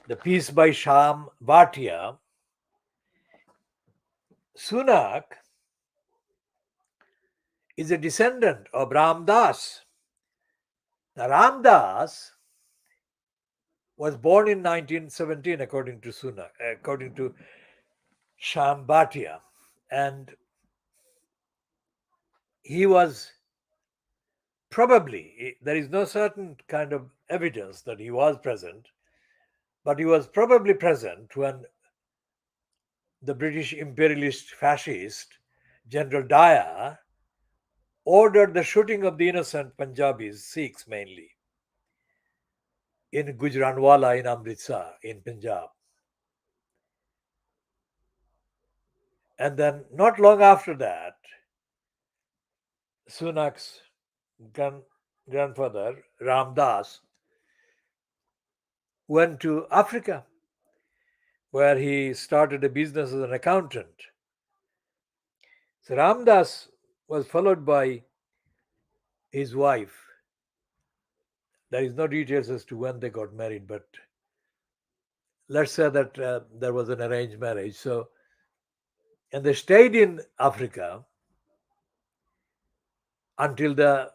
the piece by Sham Bhatia, Sunak is a descendant of Ram Das. Now, Ram Das was born in 1917, according to Sunak, according to Sham Bhatia, and he was probably, there is no certain kind of evidence that he was present, but he was probably present when the British imperialist fascist General Dyer ordered the shooting of the innocent Punjabis, Sikhs mainly, in Gujranwala in Amritsar, in Punjab. And then, not long after that, Sunak's grandfather, Ram Das, went to Africa, where he started a business as an accountant. So Ram Das was followed by his wife. There is no details as to when they got married, but let's say that there was an arranged marriage. So, and they stayed in Africa until the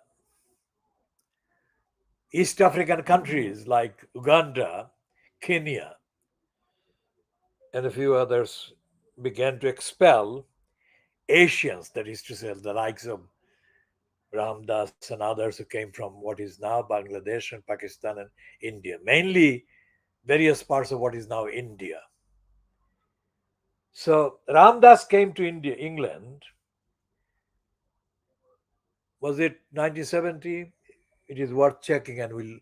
East African countries like Uganda, Kenya, and a few others began to expel Asians, that is to say, the likes of Ramdas and others who came from what is now Bangladesh and Pakistan and India, mainly various parts of what is now India. So Ramdas came to England. Was it 1970? It is worth checking and we'll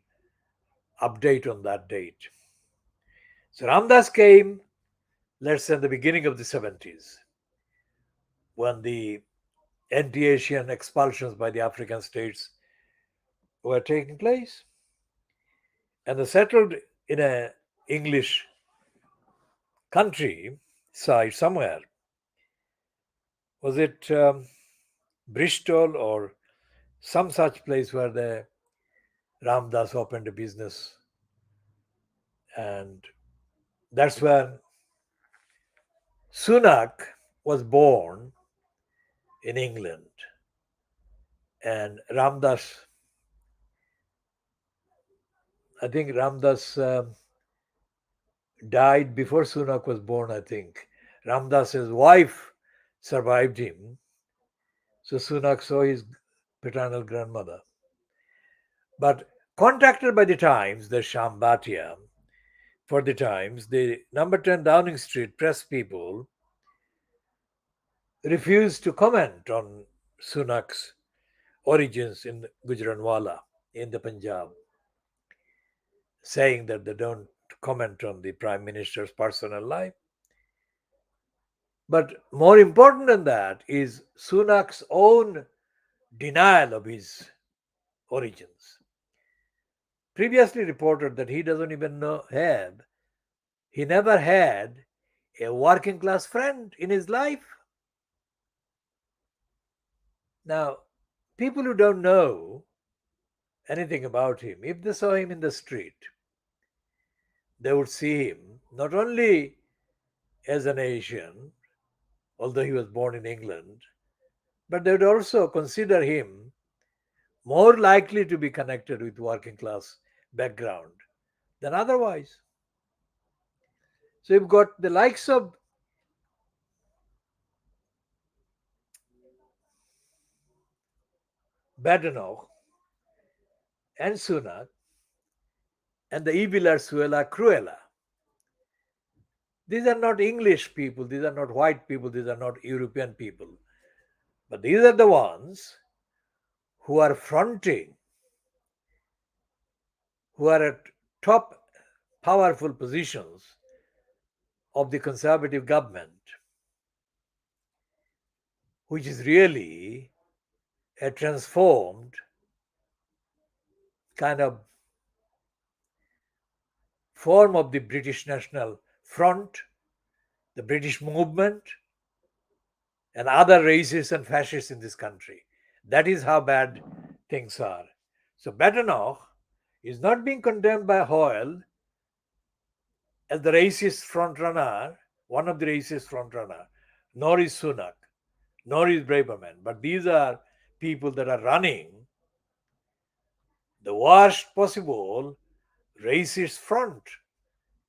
update on that date. So Ramdas came, let's say, in the beginning of the 70s, when the anti-Asian expulsions by the African states were taking place. And they settled in a English country side somewhere. Was it Bristol or some such place where the Ramdas opened a business? And that's when Sunak was born in England. And Ramdas, I think Ramdas died before Sunak was born, I think. Ramdas's wife survived him. So Sunak saw his paternal grandmother. But contacted by the Times, the Shambatia, for the Times, the number 10 Downing Street press people refused to comment on Sunak's origins in Gujranwala in the Punjab, saying that they don't comment on the Prime Minister's personal life. But more important than that is Sunak's own denial of his origins. Previously reported that he doesn't even he never had a working class friend in his life. Now, people who don't know anything about him, if they saw him in the street, they would see him not only as an Asian, although he was born in England, but they would also consider him more likely to be connected with working class background than otherwise. So you've got the likes of Badenoch and Sunak and the Ibilar Suela Cruella. These are not English people, these are not white people, these are not European people. But these are the ones who are fronting, who are at top powerful positions of the conservative government, which is really a transformed kind of form of the British National Front, the British movement, and other racists and fascists in this country. That is how bad things are. So Badenoch is not being condemned by Hoyle as the racist frontrunner, one of the racist frontrunner, nor is Sunak, nor is Braverman. But these are people that are running the worst possible racist front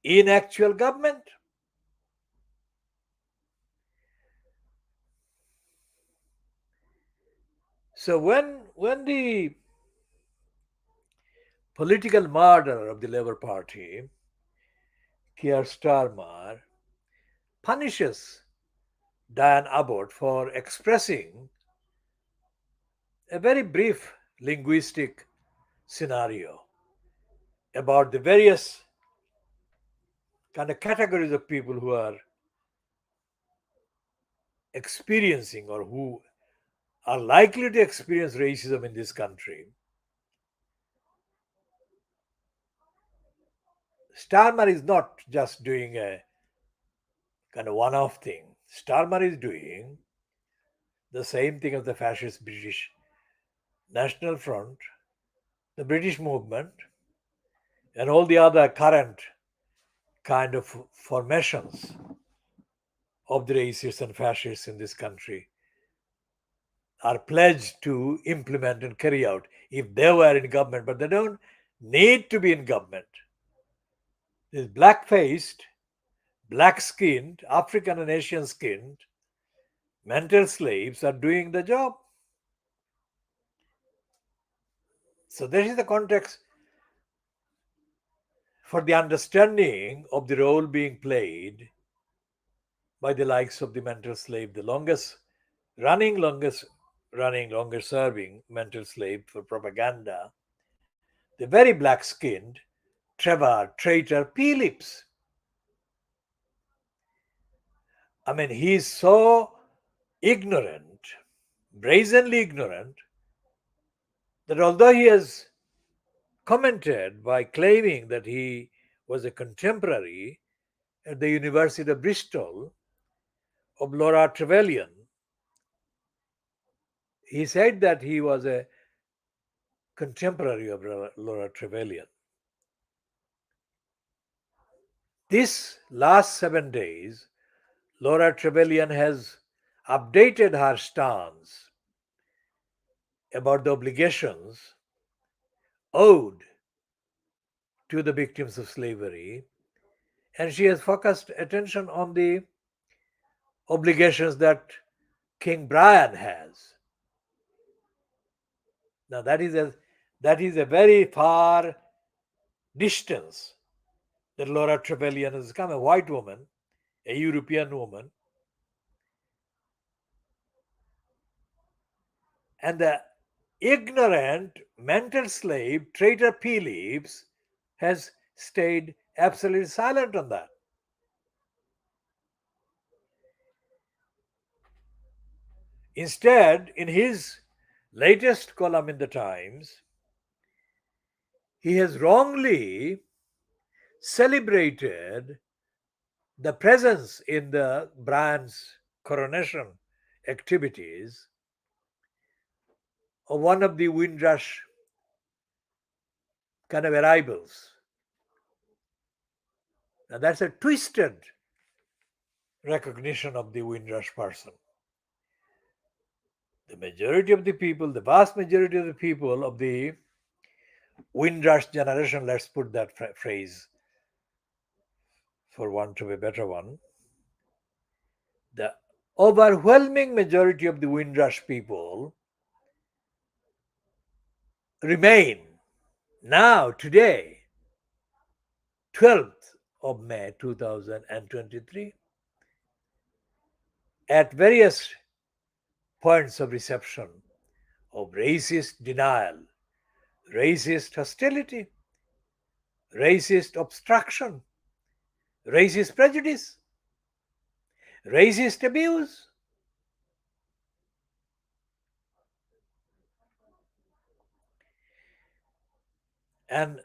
in actual government. So when the political murderer of the Labour Party, Keir Starmer, punishes Diane Abbott for expressing a very brief linguistic scenario about the various kind of categories of people who are experiencing or who are likely to experience racism in this country, Starmer is not just doing a kind of one-off thing. Starmer is doing the same thing as the fascist British National Front, the British movement, and all the other current kind of formations of the racists and fascists in this country are pledged to implement and carry out if they were in government, but they don't need to be in government. These black-faced, black-skinned, African and Asian skinned mental slaves are doing the job. So this is the context for the understanding of the role being played by the likes of the mental slave, the longest serving mental slave for propaganda, the very black skinned traitor Phillips. I mean, he's so ignorant, brazenly ignorant, that although he has commented by claiming that he was a contemporary at the University of Bristol of Laura Trevelyan, he said that he was a contemporary of Laura Trevelyan. This last 7 days, Laura Trevelyan has updated her stance about the obligations owed to the victims of slavery, and she has focused attention on the obligations that King Brian has. Now that is a very far distance that Laura Trevelyan has come, a white woman, a European woman, and the ignorant mental slave traitor Phillips has stayed absolutely silent on that. Instead, in his latest column in the Times, he has wrongly celebrated the presence in the Brian's coronation activities of one of the Windrush kind of arrivals. Now that's a twisted recognition of the Windrush person. The majority of the people, the vast majority of the people of the Windrush generation, let's put that phrase for want of a better one, the overwhelming majority of the Windrush people remain now, today, 12th of May 2023, at various points of reception of racist denial, racist hostility, racist obstruction, racist prejudice, racist abuse. And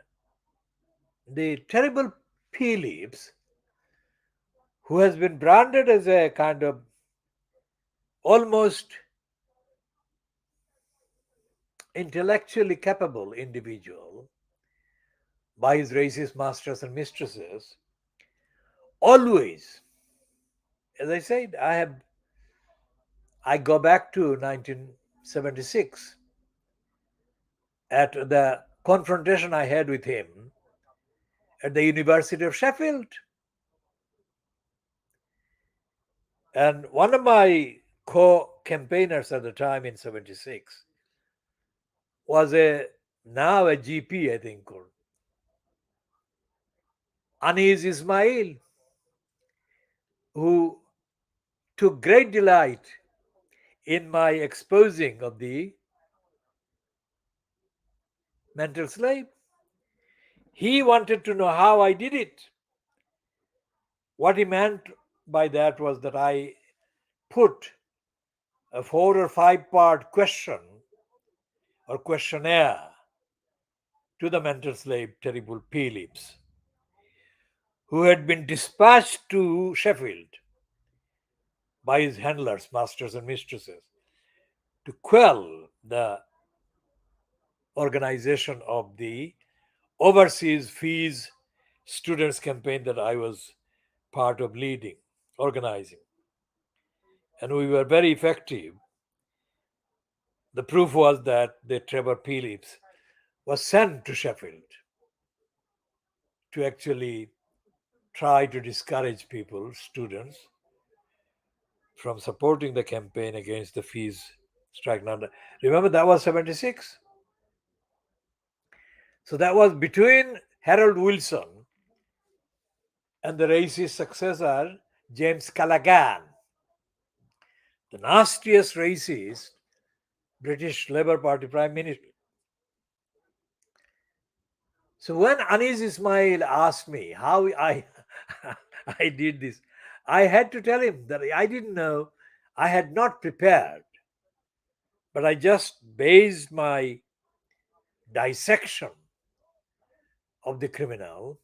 the terrible Phillips, who has been branded as a kind of almost intellectually capable individual by his racist masters and mistresses, always, as I said, I go back to 1976 at the confrontation I had with him at the University of Sheffield. And one of my co-campaigners at the time in 76 was now a GP, I think, called Anis Ismail, who took great delight in my exposing of the mental slave. He wanted to know how I did it. What he meant by that was that I put a 4 or 5 part question or questionnaire to the mental slave Terrible Phillips, who had been dispatched to Sheffield by his handlers, masters, and mistresses to quell the organization of the overseas fees students campaign that I was part of leading, organizing. And we were very effective. The proof was that the Trevor Phillips was sent to Sheffield to actually try to discourage people, students, from supporting the campaign against the fees strike. Now, remember that was 76. So that was between Harold Wilson and the racist successor, James Callaghan, the nastiest racist British Labour Party Prime Minister. So when Anis Ismail asked me how I I did this, I had to tell him that I didn't know, I had not prepared, but I just based my dissection of the criminal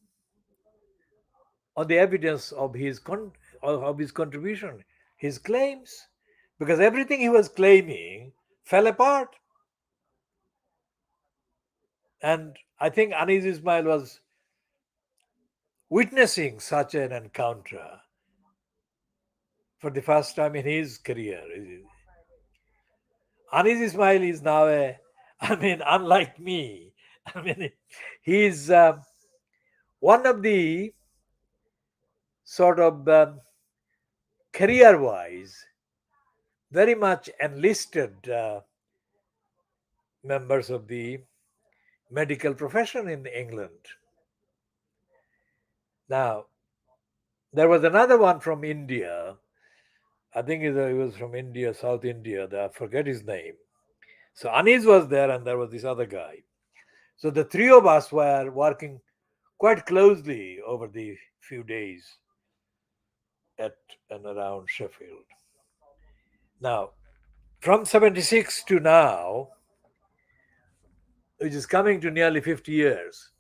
on the evidence of his contribution, his claims, because everything he was claiming fell apart. And I think Anis Ismail was witnessing such an encounter for the first time in his career. Anis Ismail is now unlike me. I mean, he's one of the sort of career wise very much enlisted members of the medical profession in England. Now, there was another one from India. I think he was from India, South India. I forget his name. So Anis was there, and there was this other guy. So the three of us were working quite closely over the few days at and around Sheffield. Now, from 76 to now, which is coming to nearly 50 years,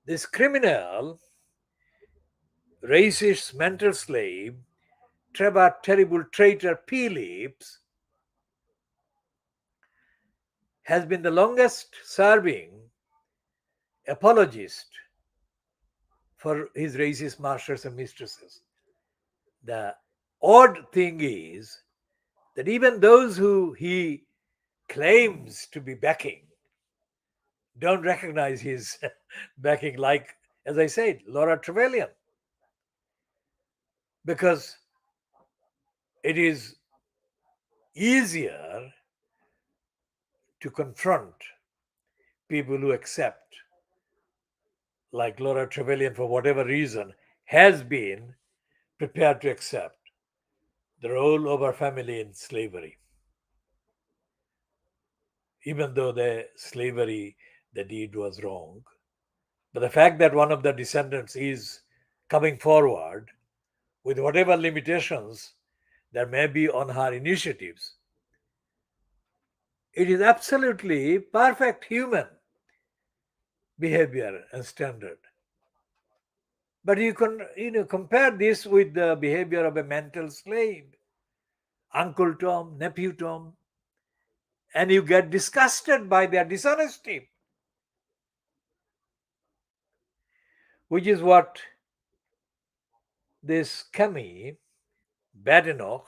this criminal, racist mental slave, Trevor Terrible Traitor Phillips, has been the longest serving apologist for his racist masters and mistresses. The odd thing is that even those who he claims to be backing don't recognize his backing, like, as I said, Laura Trevelyan, because it is easier to confront people who accept, like Laura Trevelyan, for whatever reason, has been prepared to accept the role of her family in slavery, even though the slavery they did was wrong. But the fact that one of the descendants is coming forward with whatever limitations there may be on her initiatives, it is absolutely perfect human behavior and standard. But you can compare this with the behavior of a mental slave, Uncle Tom, Nephew Tom, and you get disgusted by their dishonesty, which is what this Kemi Badenoch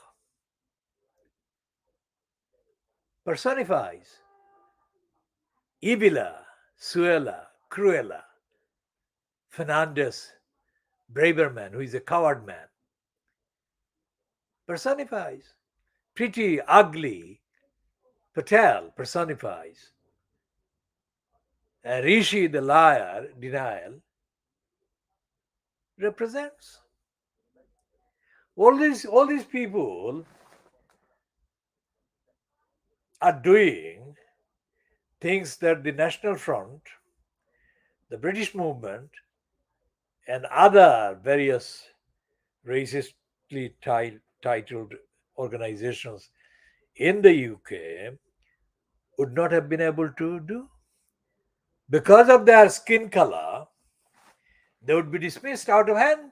personifies. Ibila, Suela, Cruella, Fernandez, Braverman, who is a coward man, personifies. Pretty, ugly Patel personifies. And Rishi, the liar, denial, represents. All these people are doing things that the National Front, the British movement, and other various racistly titled organizations in the UK would not have been able to do. Because of their skin color, they would be dismissed out of hand.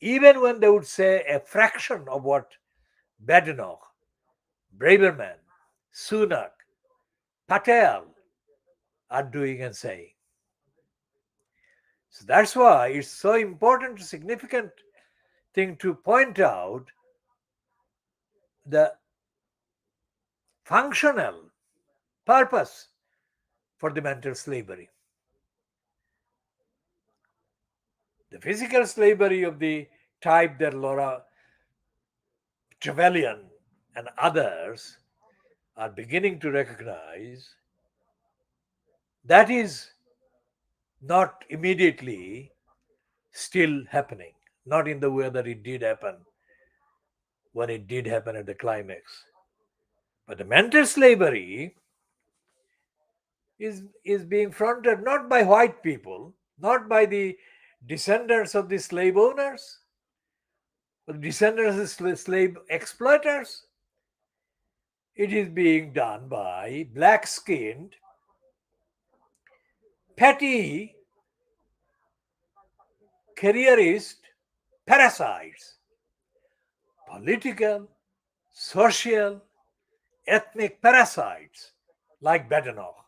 Even when they would say a fraction of what Badenoch, Braverman, Sunak, Patel are doing and saying. So that's why it's so important, significant thing to point out the functional purpose for the mental slavery. The physical slavery of the type that Laura Trevelyan and others are beginning to recognize, that is not immediately still happening, not in the way that it did happen when it did happen at the climax. But the mental slavery is being fronted not by white people, not by the descendants of the slave owners, but descendants of the slave exploiters. It is being done by black skinned, petty, careerist parasites, political, social, ethnic parasites like Badenoch,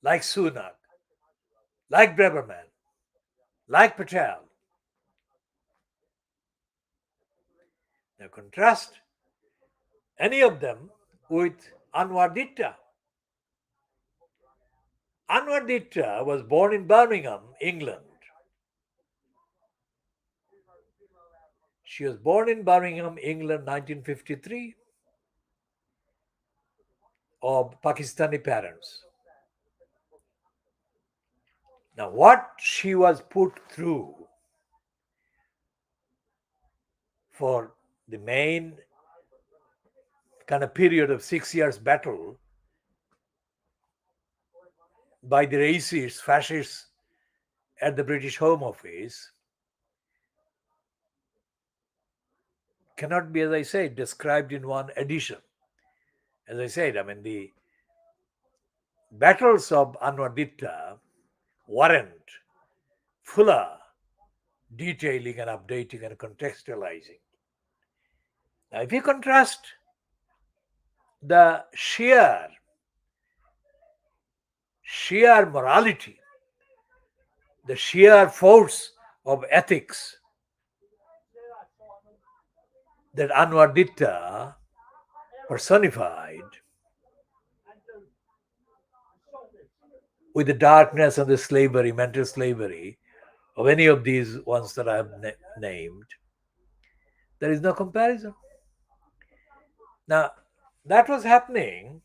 like Sunak, like Braverman, like Patel. Now contrast any of them with Anwar Ditta. Anwar Ditta was born in Birmingham, England. She was born in Birmingham, England, 1953, of Pakistani parents. Now, what she was put through for the main kind of period of 6 years battle by the racists, fascists at the British Home Office cannot be, as I said, described in one edition. As I said, I mean, the battles of Anwar Ditta warrant fuller detailing and updating and contextualizing. Now, if you contrast the sheer morality, the sheer force of ethics that Anwar Ditta personified with the darkness and the slavery, mental slavery of any of these ones that I have named, there is no comparison. Now, that was happening.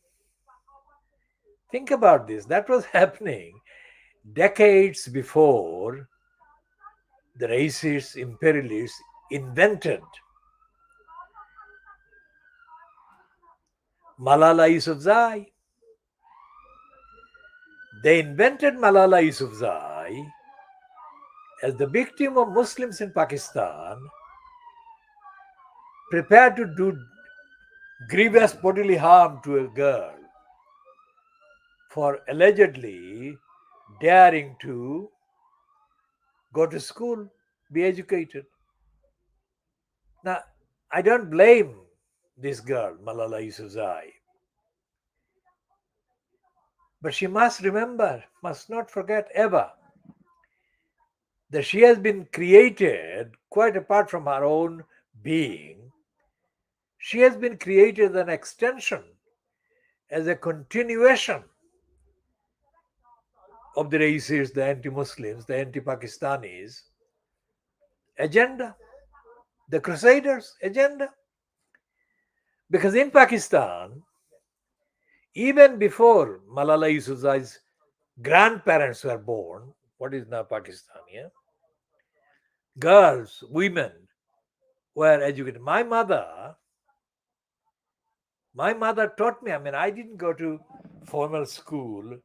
Think about this. That was happening decades before the racist imperialists invented Malala Yousafzai. They invented Malala Yousafzai as the victim of Muslims in Pakistan prepared to do grievous bodily harm to a girl for allegedly daring to go to school, be educated. Now, I don't blame this girl, Malala Yousafzai. But she must remember, must not forget ever, that she has been created quite apart from her own being. She has been created as an extension, as a continuation of the racists, the anti-Muslims, the anti-Pakistanis agenda, the Crusaders agenda. Because in Pakistan, even before Malala Yousafzai's grandparents were born, what is now Pakistan, yeah? Girls, women were educated. My mother taught me, I mean, I didn't go to formal school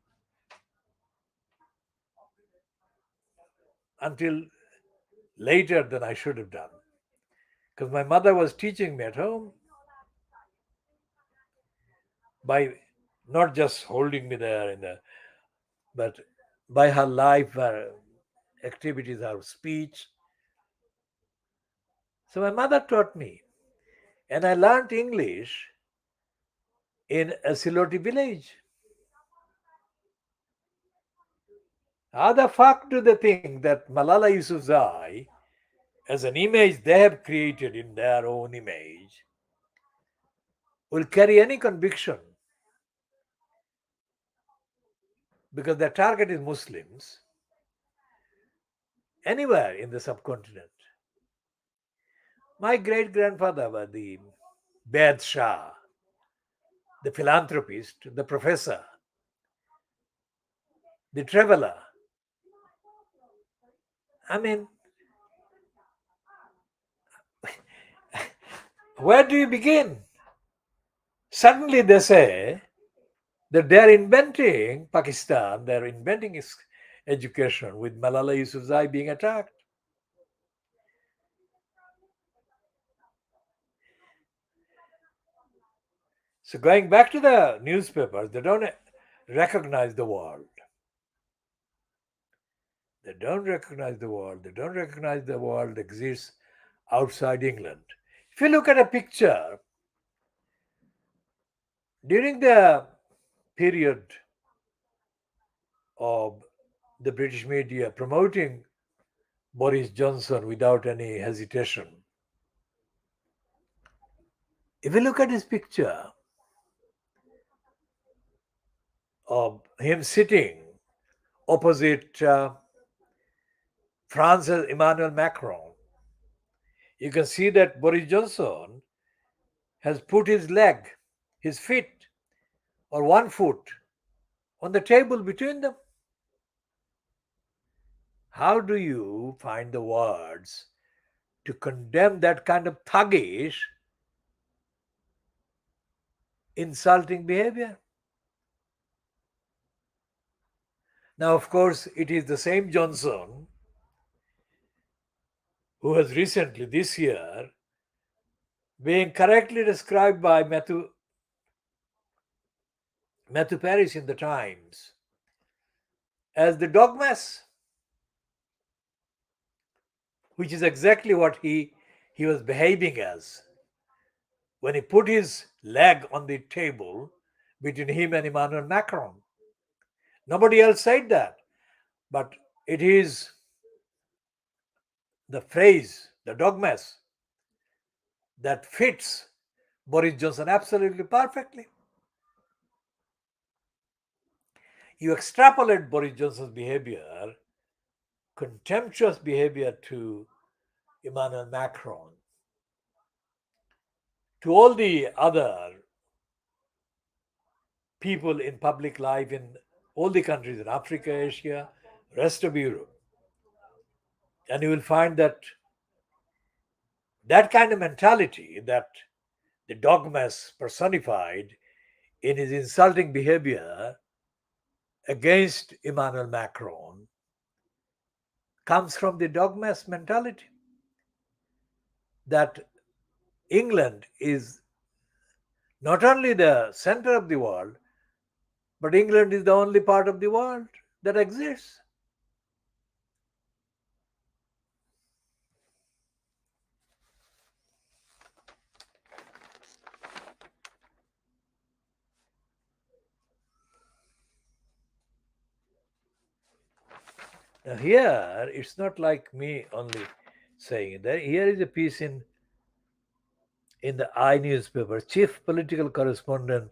until later than I should have done. because my mother was teaching me at home by not just holding me there but by her life, her activities, her speech. So my mother taught me, and I learned English in a Siloti village. How the fuck do they think that Malala Yousafzai, as an image they have created in their own image, will carry any conviction because their target is Muslims anywhere in the subcontinent? My great grandfather was the Vedh Shah, the philanthropist, the professor, the traveler. I mean, where do you begin? Suddenly they say that they are inventing Pakistan, they are inventing education with Malala Yousafzai being attacked. So going back to the newspapers, they don't recognize the world. They don't recognize the world. They don't recognize the world exists outside England. If you look at a picture during the period of the British media promoting Boris Johnson without any hesitation, if you look at his picture of him sitting opposite France's Emmanuel Macron, you can see that Boris Johnson has put his leg, his feet, or one foot on the table between them. How do you find the words to condemn that kind of thuggish, insulting behavior? Now, of course, it is the same Johnson who has recently, this year, being correctly described by Matthew Paris in the Times as the dogmas, which is exactly what he was behaving as when he put his leg on the table between him and Emmanuel Macron. Nobody else said that, but it is the phrase, the dogmas, that fits Boris Johnson absolutely perfectly. You extrapolate Boris Johnson's behavior, contemptuous behavior to Emmanuel Macron, to all the other people in public life in all the countries in Africa, Asia, rest of Europe. And you will find that that kind of mentality that the dogmas personified in his insulting behavior against Emmanuel Macron comes from the dogmas mentality that England is not only the center of the world, but England is the only part of the world that exists. Now, here it's not like me only saying that. Here is a piece in the I newspaper, chief political correspondent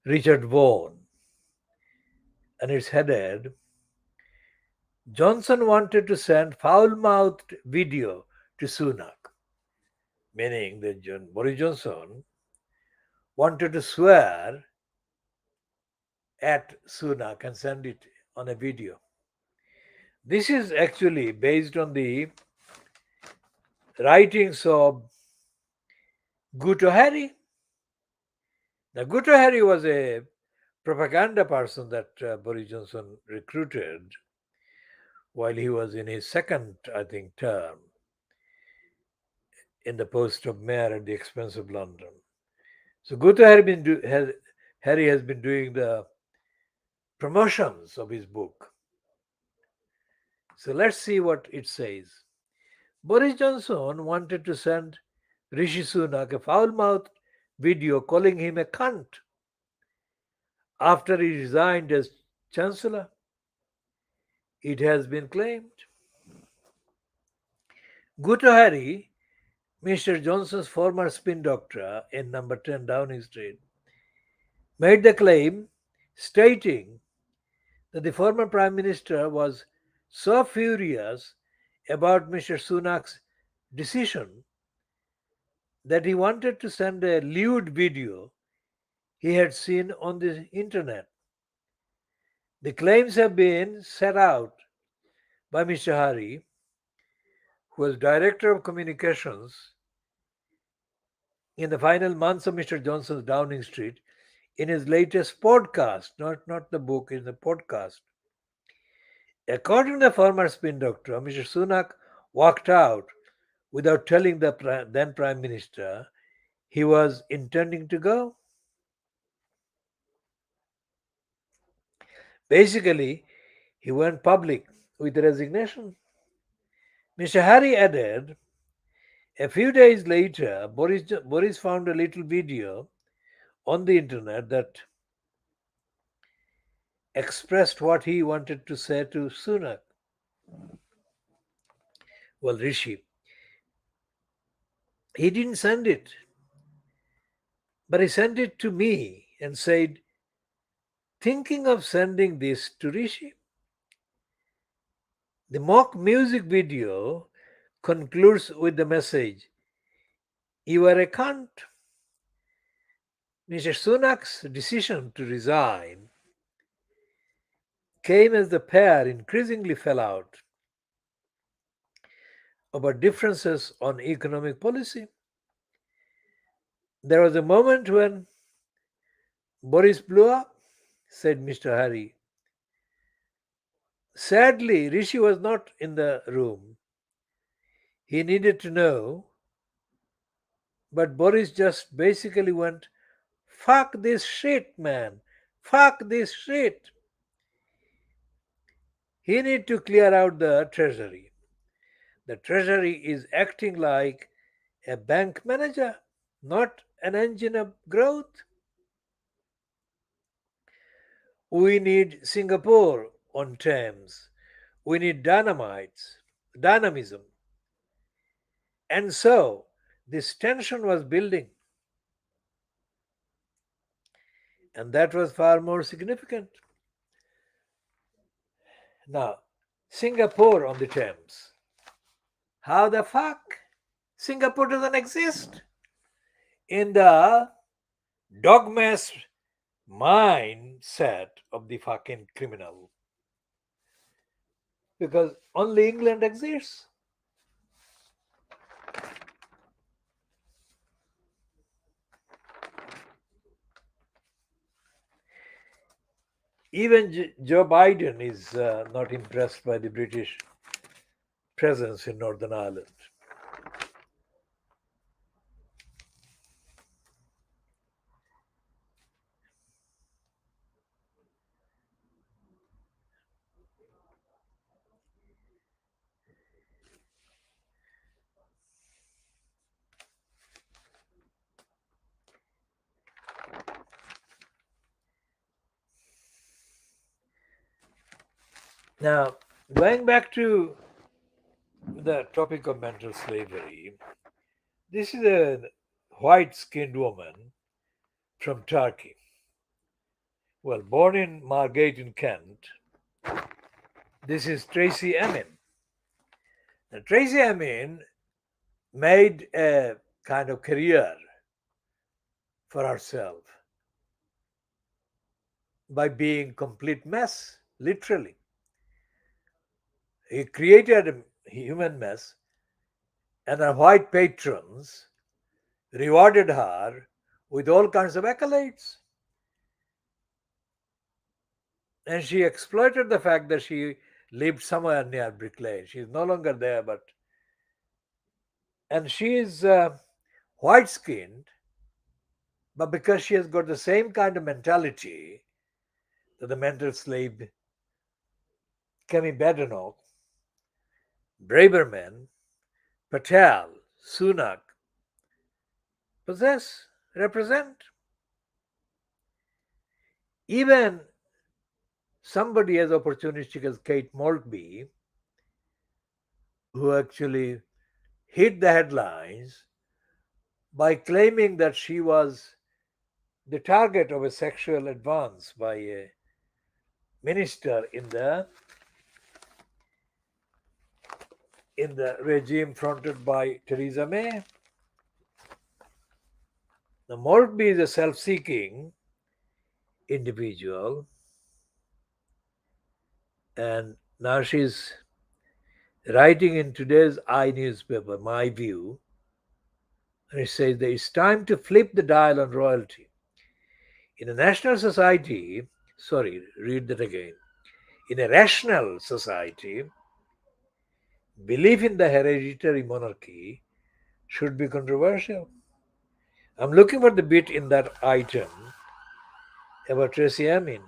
Richard Vaughan, and it's headed Johnson wanted to send foul mouthed video to Sunak, meaning that Boris Johnson wanted to swear at Sunak and send it on a video. This is actually based on the writings of Guto Hari. Now, Guto Hari was a propaganda person that Boris Johnson recruited while he was in his second, I think, term. in the post of mayor at the expense of London. So Harry has been doing the promotions of his book. So let's see what it says. Boris Johnson wanted to send Rishi Sunak a foul-mouthed video calling him a cunt after he resigned as Chancellor. It has been claimed. Guto Harry, Mr. Johnson's former spin doctor in number 10 Downing Street, made the claim stating that the former Prime Minister was so furious about Mr. Sunak's decision that he wanted to send a lewd video he had seen on the internet. The claims have been set out by Mr. Hari, who was Director of Communications in the final months of Mr. Johnson's Downing Street, in his latest podcast, not the book, in the podcast. According to the former spin doctor, Mr. Sunak walked out without telling the then Prime Minister he was intending to go. Basically, he went public with resignation. Mr. Hari added, a few days later, Boris found a little video on the internet that expressed what he wanted to say to Sunak. Well, Rishi, he didn't send it, but he sent it to me and said, thinking of sending this to Rishi. The mock music video concludes with the message, you are a cunt. Mr. Sunak's decision to resign came as the pair increasingly fell out about differences on economic policy. There was a moment when Boris blew up, said Mr. Hari. Sadly, Rishi was not in the room. He needed to know, but Boris just basically went, fuck this shit, man. Fuck this shit. He need to clear out the treasury. The treasury is acting like a bank manager, not an engine of growth. We need Singapore on Thames. We need dynamism. And so this tension was building. And that was far more significant. Now, Singapore on the Thames. How the fuck? Singapore doesn't exist. In the dogma's mindset of the fucking criminal. Because only England exists. Even Joe Biden is not impressed by the British presence in Northern Ireland. Now, going back to the topic of mental slavery, this is a white skinned woman from Turkey. Well, born in Margate in Kent, this is Tracy Emin. Now, Tracy Emin made a kind of career for herself by being complete mess, literally. He created a human mess, and her white patrons rewarded her with all kinds of accolades. And she exploited the fact that she lived somewhere near Brick Lane. She's no longer there, but And she is white skinned, but because she has got the same kind of mentality that the mental slave Kemi Badenoch, Braverman, Patel, Sunak possess, represent. Even somebody as opportunistic as Kate Maltby, who actually hit the headlines by claiming that she was the target of a sexual advance by a minister in the regime fronted by Theresa May. Now, Maltby is a self-seeking individual, and now she's writing in today's newspaper, My View, and it says that it's time to flip the dial on royalty. In a national society, sorry, read that again. In a rational society, belief in the hereditary monarchy should be controversial. I'm looking for the bit in that item about Tracy Amin.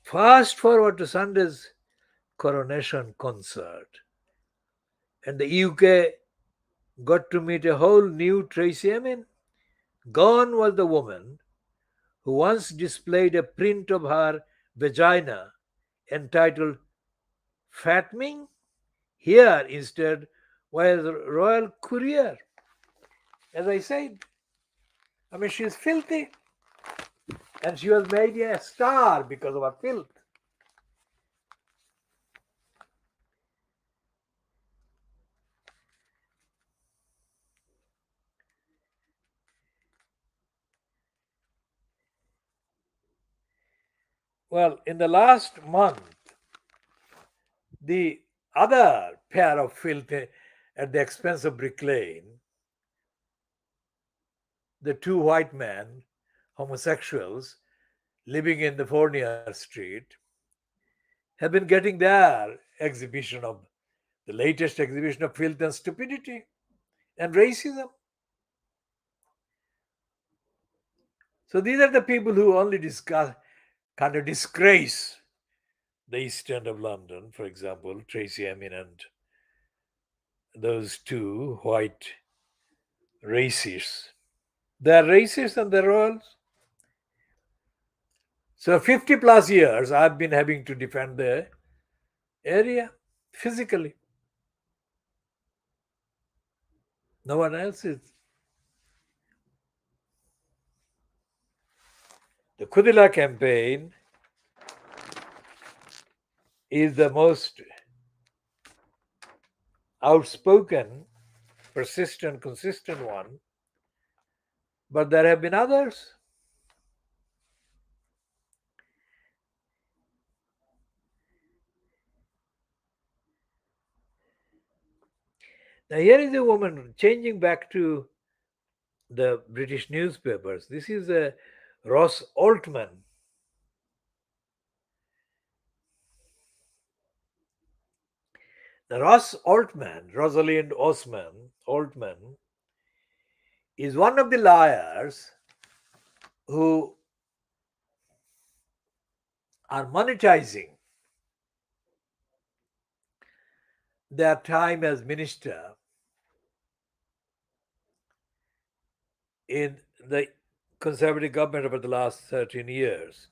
Fast forward to Sunday's coronation concert, and the UK got to meet a whole new Tracy Emin. Gone was the woman who once displayed a print of her vagina entitled Fattening. Here instead was a royal courier. As I said, I mean, she's filthy, and she was made a star because of her filth. Well, in the last month, the other pair of filth at the expense of Brick Lane, the two white men, homosexuals, living in the Fournier Street, have been getting their exhibition of the latest exhibition of filth and stupidity and racism. So these are the people who only discuss, kind of disgrace the East End of London, for example, Tracy Emin and those two white racists. They are racist and they're royals. So 50 plus years I've been having to defend the area physically. No one else is. The Khudeela campaign is the most outspoken, persistent, consistent one, but there have been others. Now, here is a woman changing back to the British newspapers. This is a Ross Altman. The Ross Altman, Rosalind Altman, is one of the liars who are monetizing their time as minister in the Conservative government over the last 13 years.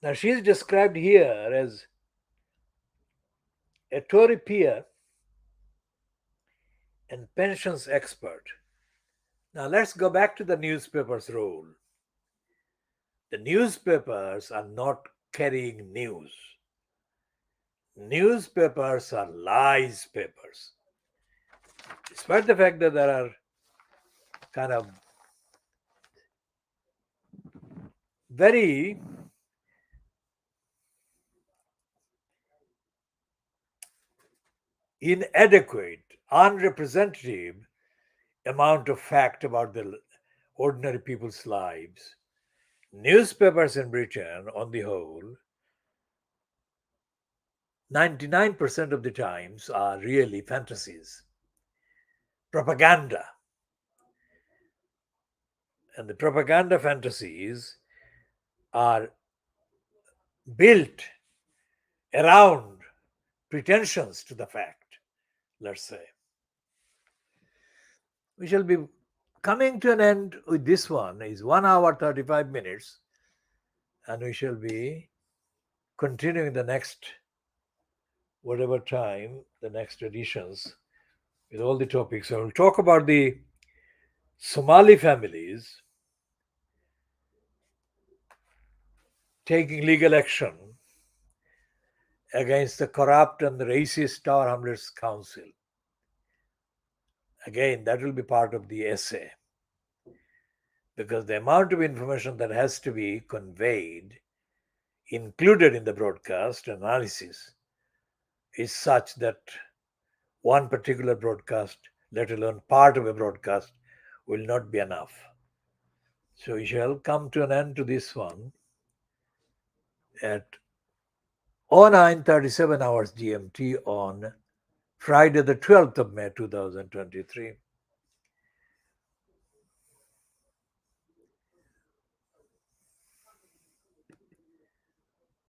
Now, she is described here as a Tory peer and pensions expert. Now, let's go back to the newspaper's role. The newspapers are not carrying news. Newspapers are lies papers. Despite the fact that there are kind of very inadequate unrepresentative amount of fact about the ordinary people's lives. Newspapers in Britain, on the whole, 99% of the times are really fantasies, propaganda. And the propaganda fantasies are built around pretensions to the fact, let's say. We shall be coming to an end with this one. Is 1 hour 35 minutes, and we shall be continuing the next whatever time, the next editions with all the topics. I will talk about the Somali families taking legal action against the corrupt and the racist Tower Hamlets Council. Again, that will be part of the essay, because the amount of information that has to be conveyed, included in the broadcast analysis, is such that one particular broadcast, let alone part of a broadcast, will not be enough. So we shall come to an end to this one at 09:37 hours GMT on Friday the 12th of May 2023.